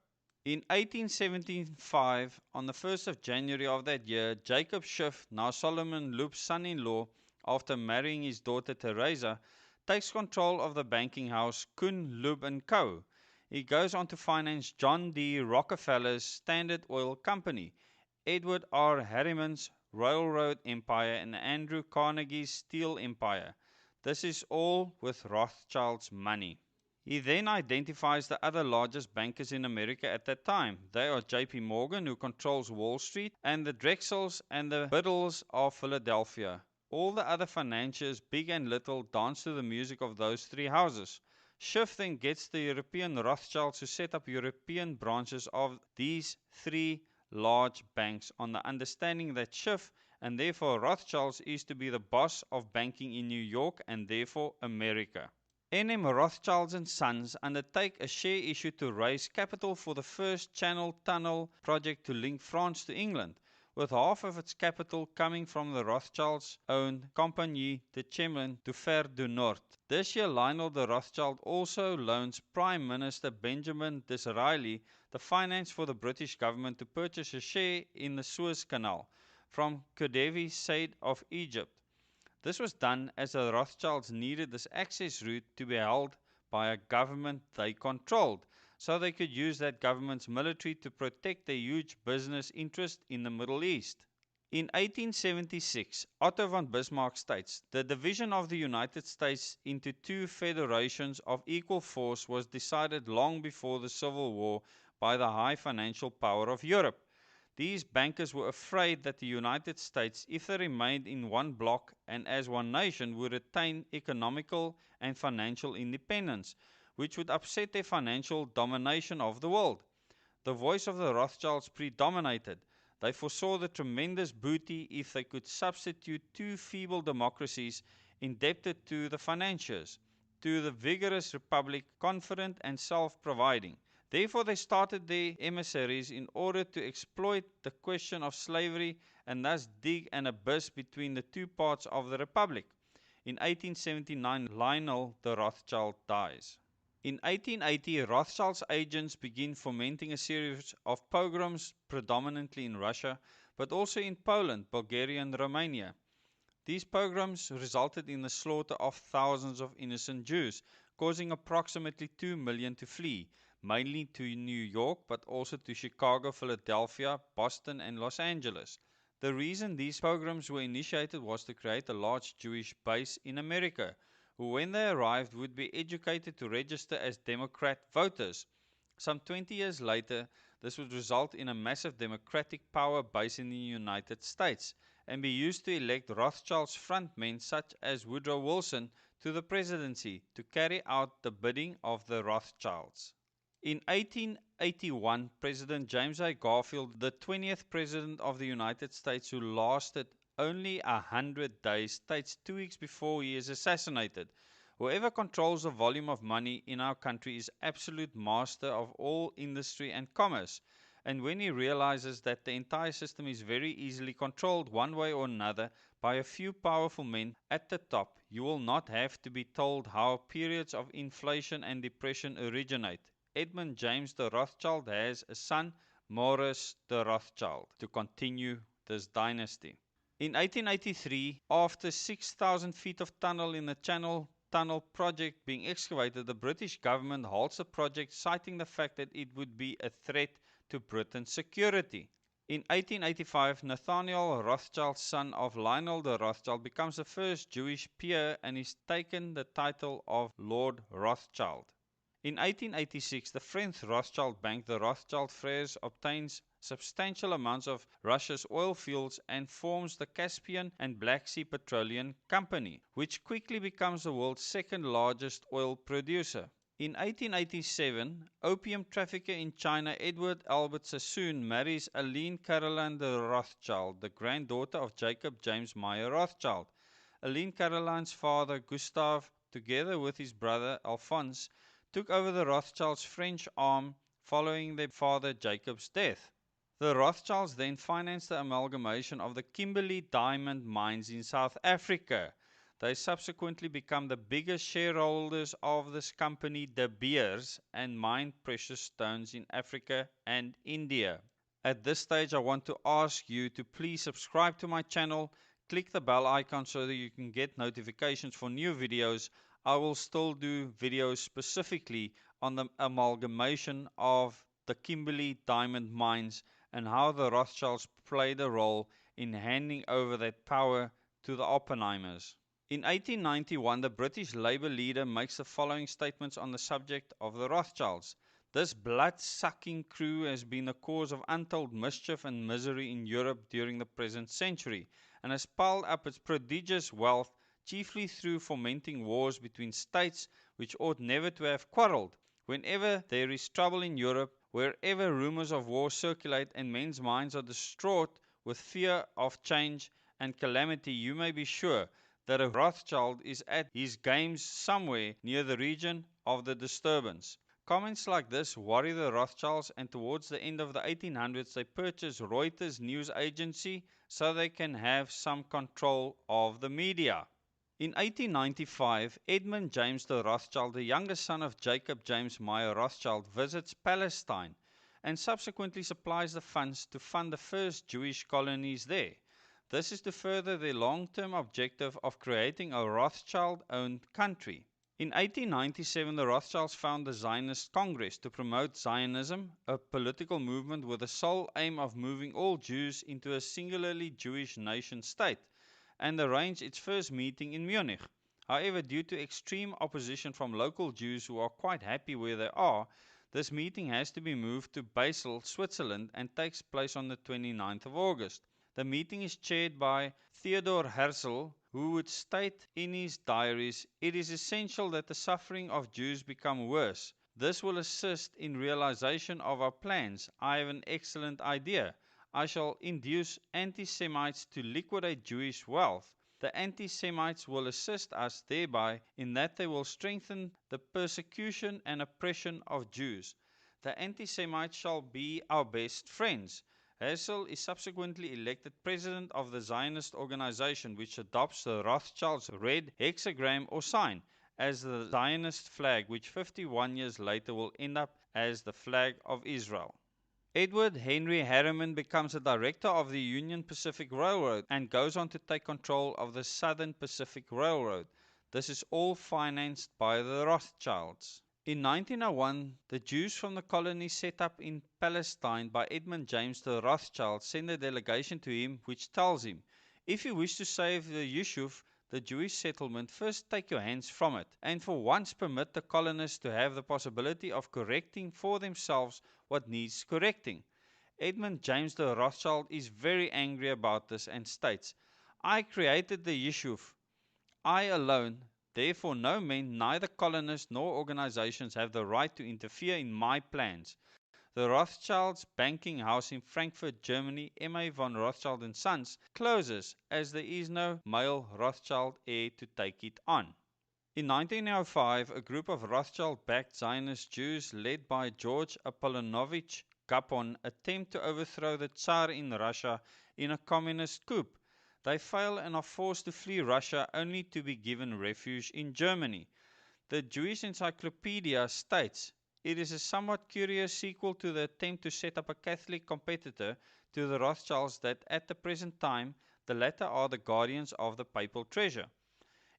In 1875, on the 1st of January of that year, Jacob Schiff, now Solomon Loop's son-in-law, after marrying his daughter Teresa, takes control of the banking house Kuhn, Loeb & Co. He goes on to finance John D. Rockefeller's Standard Oil Company, Edward R. Harriman's Railroad Empire, and Andrew Carnegie's Steel Empire. This is all with Rothschild's money. He then identifies the other largest bankers in America at that time. They are J.P. Morgan, who controls Wall Street, and the Drexels and the Biddles of Philadelphia. All the other financiers, big and little, dance to the music of those three houses. Schiff then gets the European Rothschilds to set up European branches of these three large banks, on the understanding that Schiff, and therefore Rothschilds, is to be the boss of banking in New York and therefore America. N.M. Rothschilds and Sons undertake a share issue to raise capital for the first Channel Tunnel project to link France to England, with half of its capital coming from the Rothschilds-owned Compagnie de Chemin du Fer du Nord. This year, Lionel de Rothschild also loans Prime Minister Benjamin Disraeli the finance for the British government to purchase a share in the Suez Canal from Khedive Said of Egypt. This was done as the Rothschilds needed this access route to be held by a government they controlled, so they could use that government's military to protect their huge business interest in the Middle East. In 1876, Otto von Bismarck states, "The division of the United States into two federations of equal force was decided long before the Civil War by the high financial power of Europe. These bankers were afraid that the United States, if they remained in one bloc and as one nation, would attain economical and financial independence, which would upset their financial domination of the world. The voice of the Rothschilds predominated. They foresaw the tremendous booty if they could substitute two feeble democracies indebted to the financiers, to the vigorous republic, confident and self-providing. Therefore they started their emissaries in order to exploit the question of slavery and thus dig an abyss between the two parts of the republic." In 1879, Lionel de Rothschild dies. In 1880, Rothschild's agents begin fomenting a series of pogroms, predominantly in Russia, but also in Poland, Bulgaria, and Romania. These pogroms resulted in the slaughter of thousands of innocent Jews, causing approximately 2 million to flee, mainly to New York, but also to Chicago, Philadelphia, Boston, and Los Angeles. The reason these pogroms were initiated was to create a large Jewish base in America, who, when they arrived, would be educated to register as Democrat voters. Some 20 years later, this would result in a massive Democratic power base in the United States and be used to elect Rothschild's frontmen such as Woodrow Wilson to the presidency to carry out the bidding of the Rothschilds. In 1881, President James A. Garfield, the 20th President of the United States, who lasted only 100 days, states 2 weeks before he is assassinated, "Whoever controls the volume of money in our country is absolute master of all industry and commerce." And when he realizes that the entire system is very easily controlled one way or another by a few powerful men at the top, you will not have to be told how periods of inflation and depression originate. Edmund James de Rothschild has a son, Maurice de Rothschild, to continue this dynasty. In 1883, after 6,000 feet of tunnel in the Channel Tunnel project being excavated, the British government halts the project, citing the fact that it would be a threat to Britain's security. In 1885, Nathaniel Rothschild, son of Lionel de Rothschild, becomes the first Jewish peer and is taken the title of Lord Rothschild. In 1886, the French Rothschild Bank, the Rothschild Frères, obtains substantial amounts of Russia's oil fields and forms the Caspian and Black Sea Petroleum Company, which quickly becomes the world's second largest oil producer. In 1887, opium trafficker in China Edward Albert Sassoon marries Aline Caroline de Rothschild, the granddaughter of Jacob James Meyer Rothschild. Aline Caroline's father, Gustave, together with his brother Alphonse, took over the Rothschilds' French arm following their father Jacob's death. The Rothschilds then financed the amalgamation of the Kimberley diamond mines in South Africa. They subsequently become the biggest shareholders of this company, De Beers, and mined precious stones in Africa and India. At this stage, I want to ask you to please subscribe to my channel, click the bell icon so that you can get notifications for new videos. I will still do videos specifically on the amalgamation of the Kimberley diamond mines and how the Rothschilds played a role in handing over that power to the Oppenheimers. In 1891, the British Labour leader makes the following statements on the subject of the Rothschilds. "This blood-sucking crew has been the cause of untold mischief and misery in Europe during the present century, and has piled up its prodigious wealth chiefly through fomenting wars between states which ought never to have quarrelled. Whenever there is trouble in Europe, wherever rumours of war circulate and men's minds are distraught with fear of change and calamity, you may be sure that a Rothschild is at his games somewhere near the region of the disturbance." Comments like this worry the Rothschilds, and towards the end of the 1800s they purchase Reuters news agency so they can have some control of the media. In 1895, Edmund James de Rothschild, the youngest son of Jacob James Meyer Rothschild, visits Palestine and subsequently supplies the funds to fund the first Jewish colonies there. This is to further their long-term objective of creating a Rothschild-owned country. In 1897, the Rothschilds found the Zionist Congress to promote Zionism, a political movement with the sole aim of moving all Jews into a singularly Jewish nation-state, and arranged its first meeting in Munich. However, due to extreme opposition from local Jews who are quite happy where they are, this meeting has to be moved to Basel, Switzerland, and takes place on the 29th of August. The meeting is chaired by Theodor Herzl, who would state in his diaries, "It is essential that the suffering of Jews become worse. This will assist in realization of our plans. I have an excellent idea. I shall induce anti-Semites to liquidate Jewish wealth. The anti-Semites will assist us thereby in that they will strengthen the persecution and oppression of Jews. The anti-Semites shall be our best friends." Herzl is subsequently elected president of the Zionist organization, which adopts the Rothschild's red hexagram or sign, as the Zionist flag, which 51 years later will end up as the flag of Israel. Edward Henry Harriman becomes a director of the Union Pacific Railroad and goes on to take control of the Southern Pacific Railroad. This is all financed by the Rothschilds. In 1901, the Jews from the colony set up in Palestine by Edmund James the Rothschild send a delegation to him which tells him, if you wish to save the Yishuv, the Jewish settlement, first take your hands from it, and for once permit the colonists to have the possibility of correcting for themselves what needs correcting. Edmund James the Rothschild is very angry about this and states, I created the Yishuv, I alone, therefore no men, neither colonists nor organizations have the right to interfere in my plans. The Rothschilds' banking house in Frankfurt, Germany, M.A. von Rothschild and Sons, closes as there is no male Rothschild heir to take it on. In 1905, a group of Rothschild-backed Zionist Jews led by George Apollonovich Gapon attempt to overthrow the Tsar in Russia in a communist coup. They fail and are forced to flee Russia only to be given refuge in Germany. The Jewish Encyclopedia states, it is a somewhat curious sequel to the attempt to set up a Catholic competitor to the Rothschilds that at the present time the latter are the guardians of the papal treasure.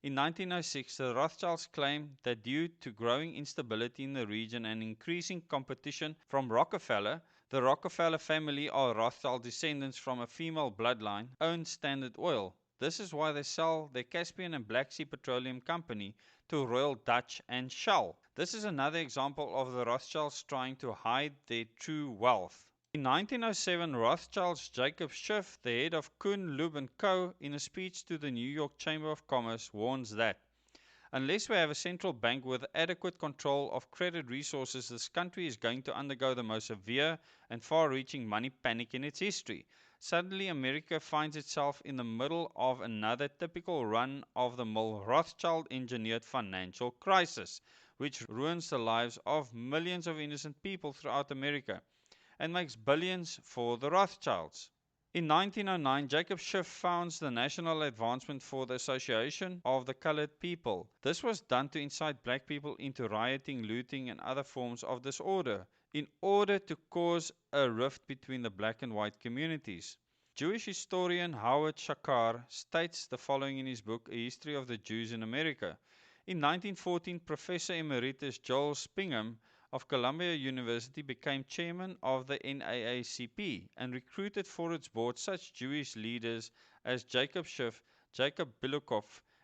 In 1906, the Rothschilds claimed that due to growing instability in the region and increasing competition from Rockefeller, the Rockefeller family are Rothschild descendants from a female bloodline, own Standard Oil. This is why they sell their Caspian and Black Sea Petroleum Company to Royal Dutch and Shell. This is another example of the Rothschilds trying to hide their true wealth. In 1907, Rothschild's Jacob Schiff, the head of Kuhn, Loeb & Co., in a speech to the New York Chamber of Commerce, warns that unless we have a central bank with adequate control of credit resources, this country is going to undergo the most severe and far-reaching money panic in its history. Suddenly, America finds itself in the middle of another typical run-of-the-mill Rothschild-engineered financial crisis, which ruins the lives of millions of innocent people throughout America and makes billions for the Rothschilds. In 1909, Jacob Schiff founds the National Advancement for the Association of the Colored People. This was done to incite black people into rioting, looting, and other forms of disorder in order to cause a rift between the black and white communities. Jewish historian Howard Shakar states the following in his book, A History of the Jews in America. In 1914, Professor Emeritus Joel Spingham of Columbia University became chairman of the NAACP and recruited for its board such Jewish leaders as Jacob Schiff, Jacob Bilukov,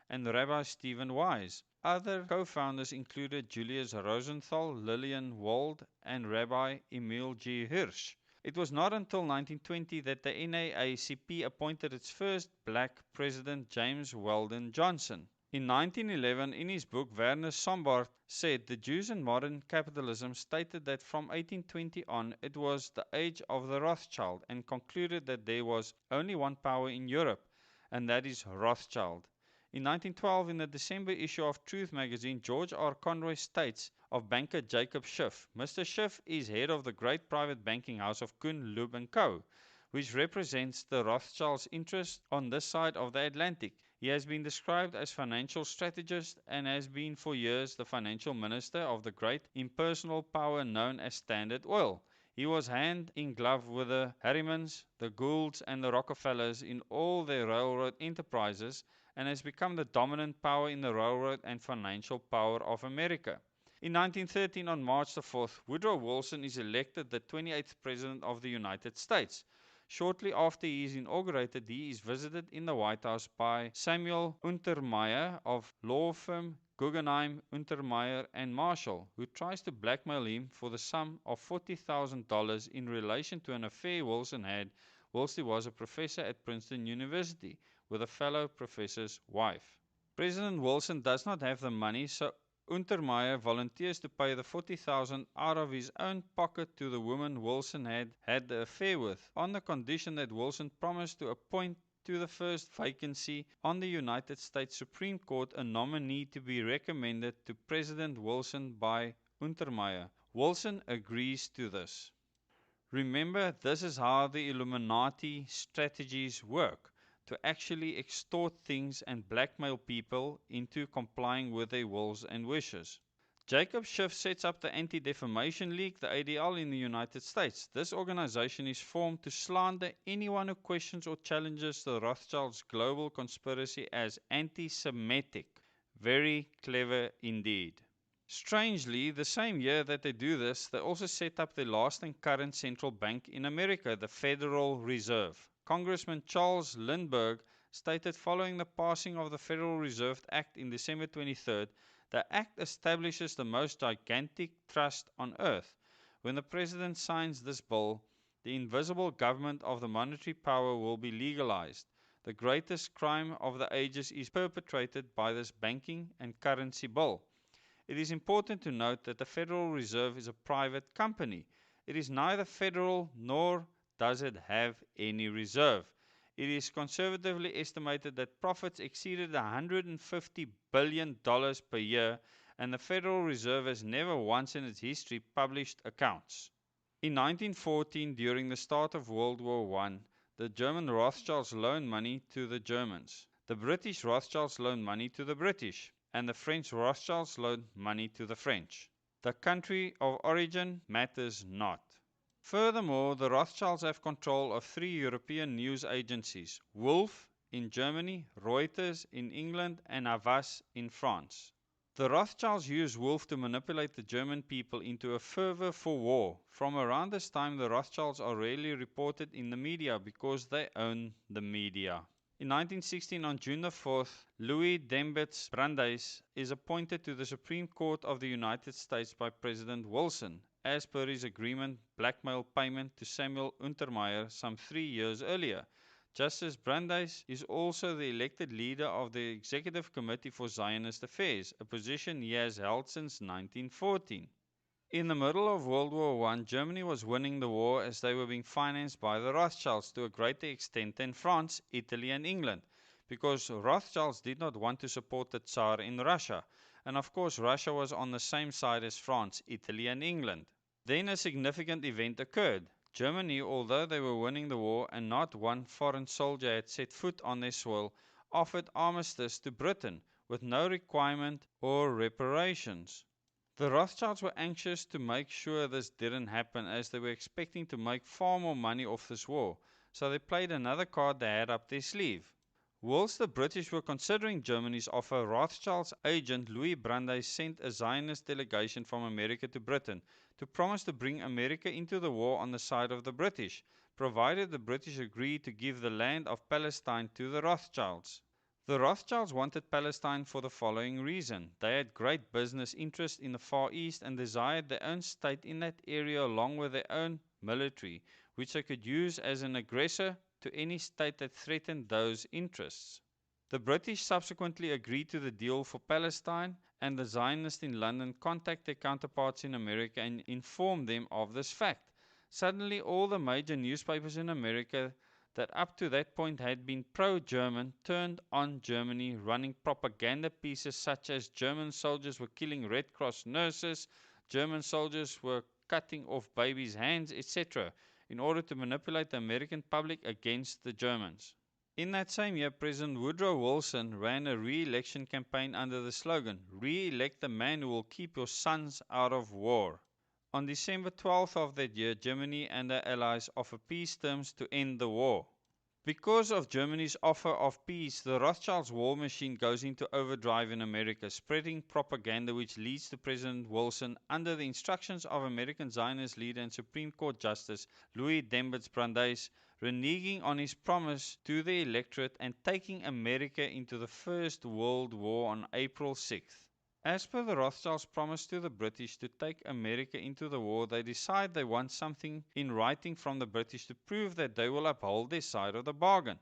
and Rabbi Stephen Wise. Other co-founders included Julius Rosenthal, Lillian Wald, and Rabbi Emil G. Hirsch. It was not until 1920 that the NAACP appointed its first black president, James Weldon Johnson. In 1911, in his book, Werner Sombart said the Jews and modern capitalism, stated that from 1820 on it was the age of the Rothschild, and concluded that there was only one power in Europe, and that is Rothschild. In 1912, in the December issue of Truth magazine, George R. Conroy states of banker Jacob Schiff, Mr. Schiff is head of the great private banking house of Kuhn, Loeb & Co., which represents the Rothschilds' interest on this side of the Atlantic. He has been described as financial strategist and has been for years the financial minister of the great impersonal power known as Standard Oil. He was hand in glove with the Harrimans, the Goulds, and the Rockefellers in all their railroad enterprises and has become the dominant power in the railroad and financial power of America. In 1913, on March the 4th, Woodrow Wilson is elected the 28th President of the United States. Shortly after he is inaugurated, he is visited in the White House by Samuel Untermyer of law firm Guggenheim, Untermyer and Marshall, who tries to blackmail him for the sum of $40,000 in relation to an affair Wilson had whilst he was a professor at Princeton University with a fellow professor's wife. President Wilson does not have the money, so Untermyer volunteers to pay the $40,000 out of his own pocket to the woman Wilson had the affair with, on the condition that Wilson promised to appoint to the first vacancy on the United States Supreme Court a nominee to be recommended to President Wilson by Untermyer. Wilson agrees to this. Remember, this is how the Illuminati strategies work. to actually extort things and blackmail people into complying with their wills and wishes. Jacob Schiff sets up the Anti-Defamation League, the ADL, in the United States. This organization is formed to slander anyone who questions or challenges the Rothschilds' global conspiracy as anti-Semitic. Very clever indeed. Strangely, the same year that they do this, they also set up the last and current central bank in America, the Federal Reserve. Congressman Charles Lindbergh stated following the passing of the Federal Reserve Act in December 23rd, the act establishes the most gigantic trust on earth. When the president signs this bill, the invisible government of the monetary power will be legalized. The greatest crime of the ages is perpetrated by this banking and currency bill. It is important to note that the Federal Reserve is a private company. It is neither federal nor does it have any reserve. It is conservatively estimated that profits exceeded $150 billion per year, and the Federal Reserve has never once in its history published accounts. In 1914, during the start of World War I, the German Rothschilds loaned money to the Germans. The British Rothschilds loaned money to the British, and the French Rothschilds loaned money to the French. The country of origin matters not. Furthermore, the Rothschilds have control of 3 European news agencies: Wolf in Germany, Reuters in England, and Havas in France. The Rothschilds use Wolf to manipulate the German people into a fervor for war. From around this time, the Rothschilds are rarely reported in the media because they own the media. In 1916, on June the 4th, Louis Dembitz Brandeis is appointed to the Supreme Court of the United States by President Wilson, as per his agreement blackmail payment to Samuel Untermyer some 3 years earlier. Justice Brandeis is also the elected leader of the Executive Committee for Zionist Affairs, a position he has held since 1914. In the middle of World War I, Germany was winning the war as they were being financed by the Rothschilds to a greater extent than France, Italy, and England, because Rothschilds did not want to support the Tsar in Russia, and of course Russia was on the same side as France, Italy, and England. Then a significant event occurred. Germany, although they were winning the war and not one foreign soldier had set foot on their soil, offered armistice to Britain with no requirement or reparations. The Rothschilds were anxious to make sure this didn't happen, as they were expecting to make far more money off this war, so they played another card they had up their sleeve. Whilst the British were considering Germany's offer, Rothschild's agent Louis Brandeis sent a Zionist delegation from America to Britain to promise to bring America into the war on the side of the British, provided the British agreed to give the land of Palestine to the Rothschilds. The Rothschilds wanted Palestine for the following reason. They had great business interests in the Far East and desired their own state in that area along with their own military, which they could use as an aggressor to any state that threatened those interests. The British subsequently agreed to the deal for Palestine, and the Zionists in London contacted their counterparts in America and informed them of this fact. Suddenly, all the major newspapers in America that up to that point had been pro-German turned on Germany, running propaganda pieces such as German soldiers were killing Red Cross nurses, German soldiers were cutting off babies' hands, etc., in order to manipulate the American public against the Germans. In that same year, President Woodrow Wilson ran a re-election campaign under the slogan, "Re-elect the man who will keep your sons out of war." On December 12th of that year, Germany and her allies offered peace terms to end the war. Because of Germany's offer of peace, the Rothschilds' war machine goes into overdrive in America, spreading propaganda which leads to President Wilson, under the instructions of American Zionist leader and Supreme Court Justice Louis Dembitz Brandeis, reneging on his promise to the electorate and taking America into the First World War on April 6th. As per the Rothschilds' promise to the British to take America into the war, they decide they want something in writing from the British to prove that they will uphold their side of the bargain.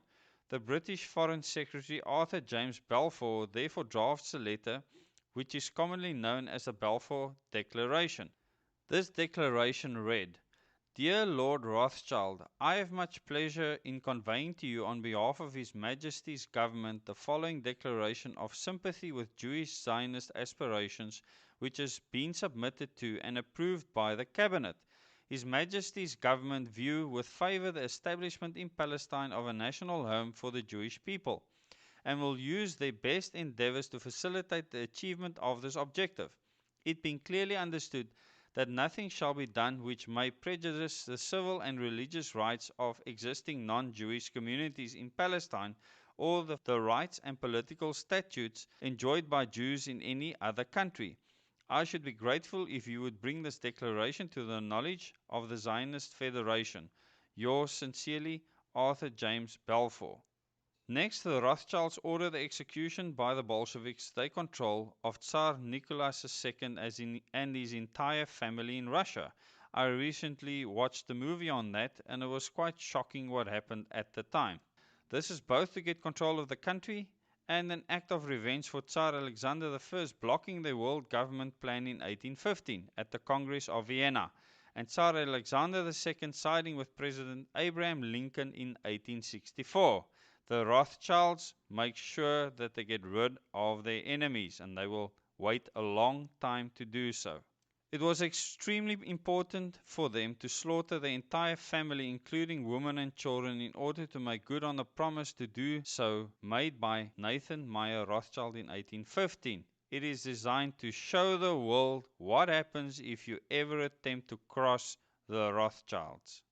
The British Foreign Secretary Arthur James Balfour therefore drafts a letter which is commonly known as the Balfour Declaration. This declaration read, "Dear Lord Rothschild, I have much pleasure in conveying to you on behalf of His Majesty's government the following declaration of sympathy with Jewish Zionist aspirations, which has been submitted to and approved by the Cabinet. His Majesty's government view with favor the establishment in Palestine of a national home for the Jewish people, and will use their best endeavors to facilitate the achievement of this objective, it being clearly understood that nothing shall be done which may prejudice the civil and religious rights of existing non-Jewish communities in Palestine or the rights and political statutes enjoyed by Jews in any other country. I should be grateful if you would bring this declaration to the knowledge of the Zionist Federation. Yours sincerely, Arthur James Balfour. Next, the Rothschilds order the execution by the Bolsheviks they control of Tsar Nicholas II and his entire family in Russia. I recently watched a movie on that, and it was quite shocking what happened at the time. This is both to get control of the country and an act of revenge for Tsar Alexander I blocking the world government plan in 1815 at the Congress of Vienna, and Tsar Alexander II siding with President Abraham Lincoln in 1864. The Rothschilds make sure that they get rid of their enemies, and they will wait a long time to do so. It was extremely important for them to slaughter the entire family, including women and children, in order to make good on the promise to do so made by Nathan Meyer Rothschild in 1815. It is designed to show the world what happens if you ever attempt to cross the Rothschilds.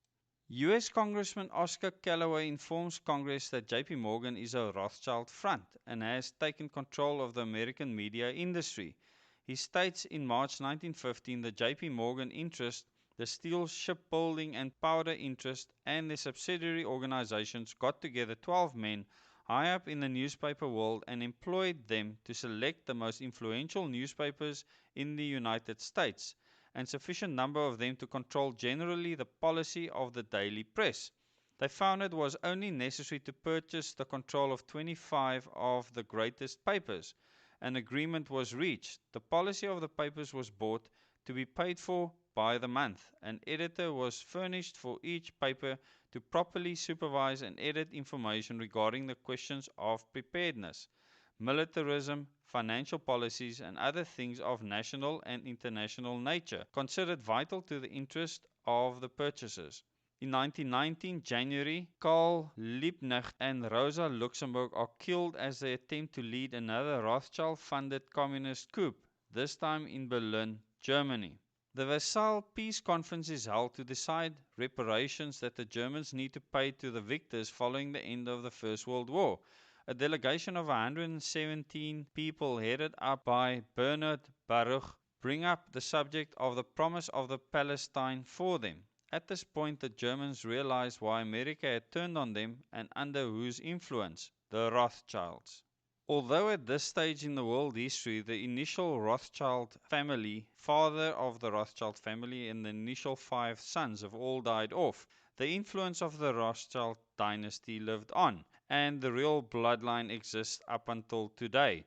U.S. Congressman Oscar Callaway informs Congress that J.P. Morgan is a Rothschild front and has taken control of the American media industry. He states in March 1915 that J.P. Morgan interest, the steel shipbuilding and powder interest, and their subsidiary organizations got together 12 men high up in the newspaper world and employed them to select the most influential newspapers in the United States, and sufficient number of them to control generally the policy of the daily press. They found it was only necessary to purchase the control of 25 of the greatest papers. An agreement was reached. The policy of the papers was bought to be paid for by the month. An editor was furnished for each paper to properly supervise and edit information regarding the questions of preparedness, militarism, financial policies, and other things of national and international nature, considered vital to the interest of the purchasers. In 1919, January, Karl Liebknecht and Rosa Luxemburg are killed as they attempt to lead another Rothschild-funded communist coup, this time in Berlin, Germany. The Versailles Peace Conference is held to decide reparations that the Germans need to pay to the victors following the end of the First World War. A delegation of 117 people headed up by Bernard Baruch bring up the subject of the promise of the Palestine for them. At this point, the Germans realized why America had turned on them and under whose influence, the Rothschilds. Although at this stage in the world history, the initial Rothschild family, father of the Rothschild family, and the initial 5 sons have all died off, the influence of the Rothschild dynasty lived on, and the real bloodline exists up until today.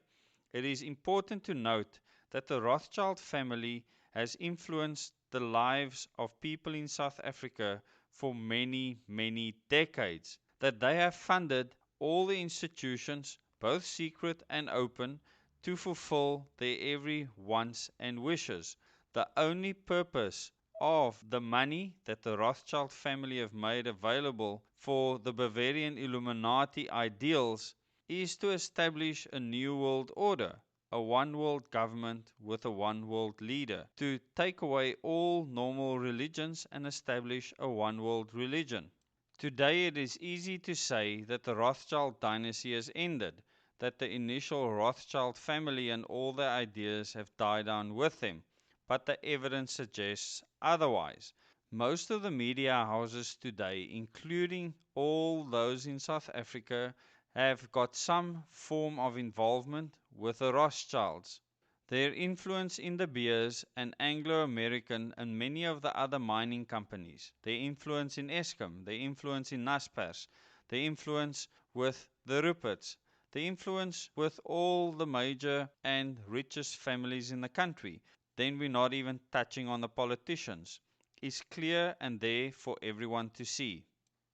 It is important to note that the Rothschild family has influenced the lives of people in South Africa for many, many decades, that they have funded all the institutions, both secret and open, to fulfill their every wants and wishes. The only purpose of the money that the Rothschild family have made available for the Bavarian Illuminati ideals is to establish a new world order, a one world government with a one world leader, to take away all normal religions and establish a one world religion. Today it is easy to say that the Rothschild dynasty has ended, that the initial Rothschild family and all their ideas have died down with them, but the evidence suggests otherwise. Most of the media houses today, including all those in South Africa, have got some form of involvement with the Rothschilds. Their influence in De Beers and Anglo-American and many of the other mining companies, their influence in Eskom, their influence in Naspers, their influence with the Ruperts, the influence with all the major and richest families in the country, then we're not even touching on the politicians, is clear and there for everyone to see.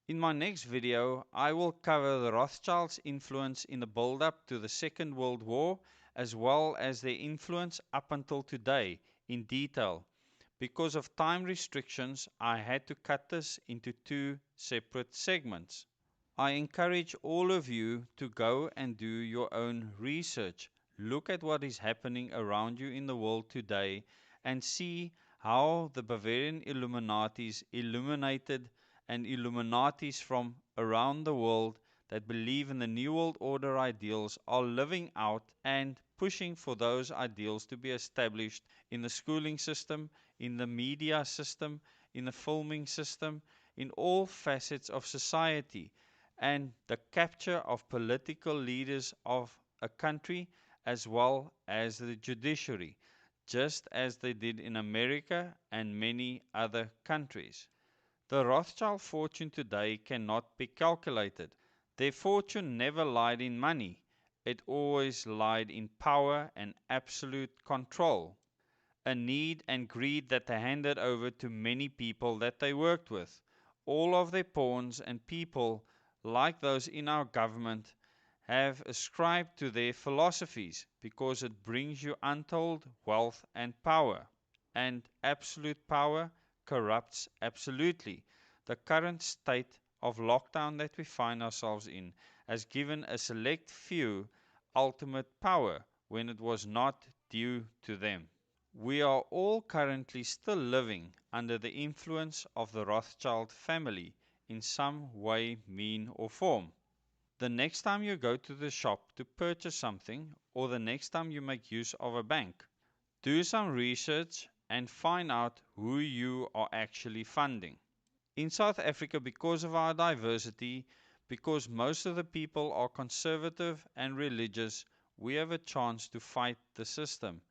In my next video, I will cover the Rothschilds' influence in the build-up to the Second World War, as well as their influence up until today in detail. Because of time restrictions, I had to cut this into two separate segments. I encourage all of you to go and do your own research. Look at what is happening around you in the world today and see how the Bavarian Illuminatis illuminated and Illuminatis from around the world that believe in the New World Order ideals are living out and pushing for those ideals to be established in the schooling system, in the media system, in the filming system, in all facets of society, and the capture of political leaders of a country as well as the judiciary, just as they did in America and many other countries. The Rothschild fortune today cannot be calculated. Their fortune never lied in money. It always lied in power and absolute control, a need and greed that they handed over to many people that they worked with. All of their pawns and people, like those in our government, have ascribed to their philosophies because it brings you untold wealth and power. And absolute power corrupts absolutely. The current state of lockdown that we find ourselves in has given a select few ultimate power when it was not due to them. We are all currently still living under the influence of the Rothschild family in some way, mean, or form. The next time you go to the shop to purchase something, or the next time you make use of a bank, do some research and find out who you are actually funding. In South Africa, because of our diversity, because most of the people are conservative and religious, we have a chance to fight the system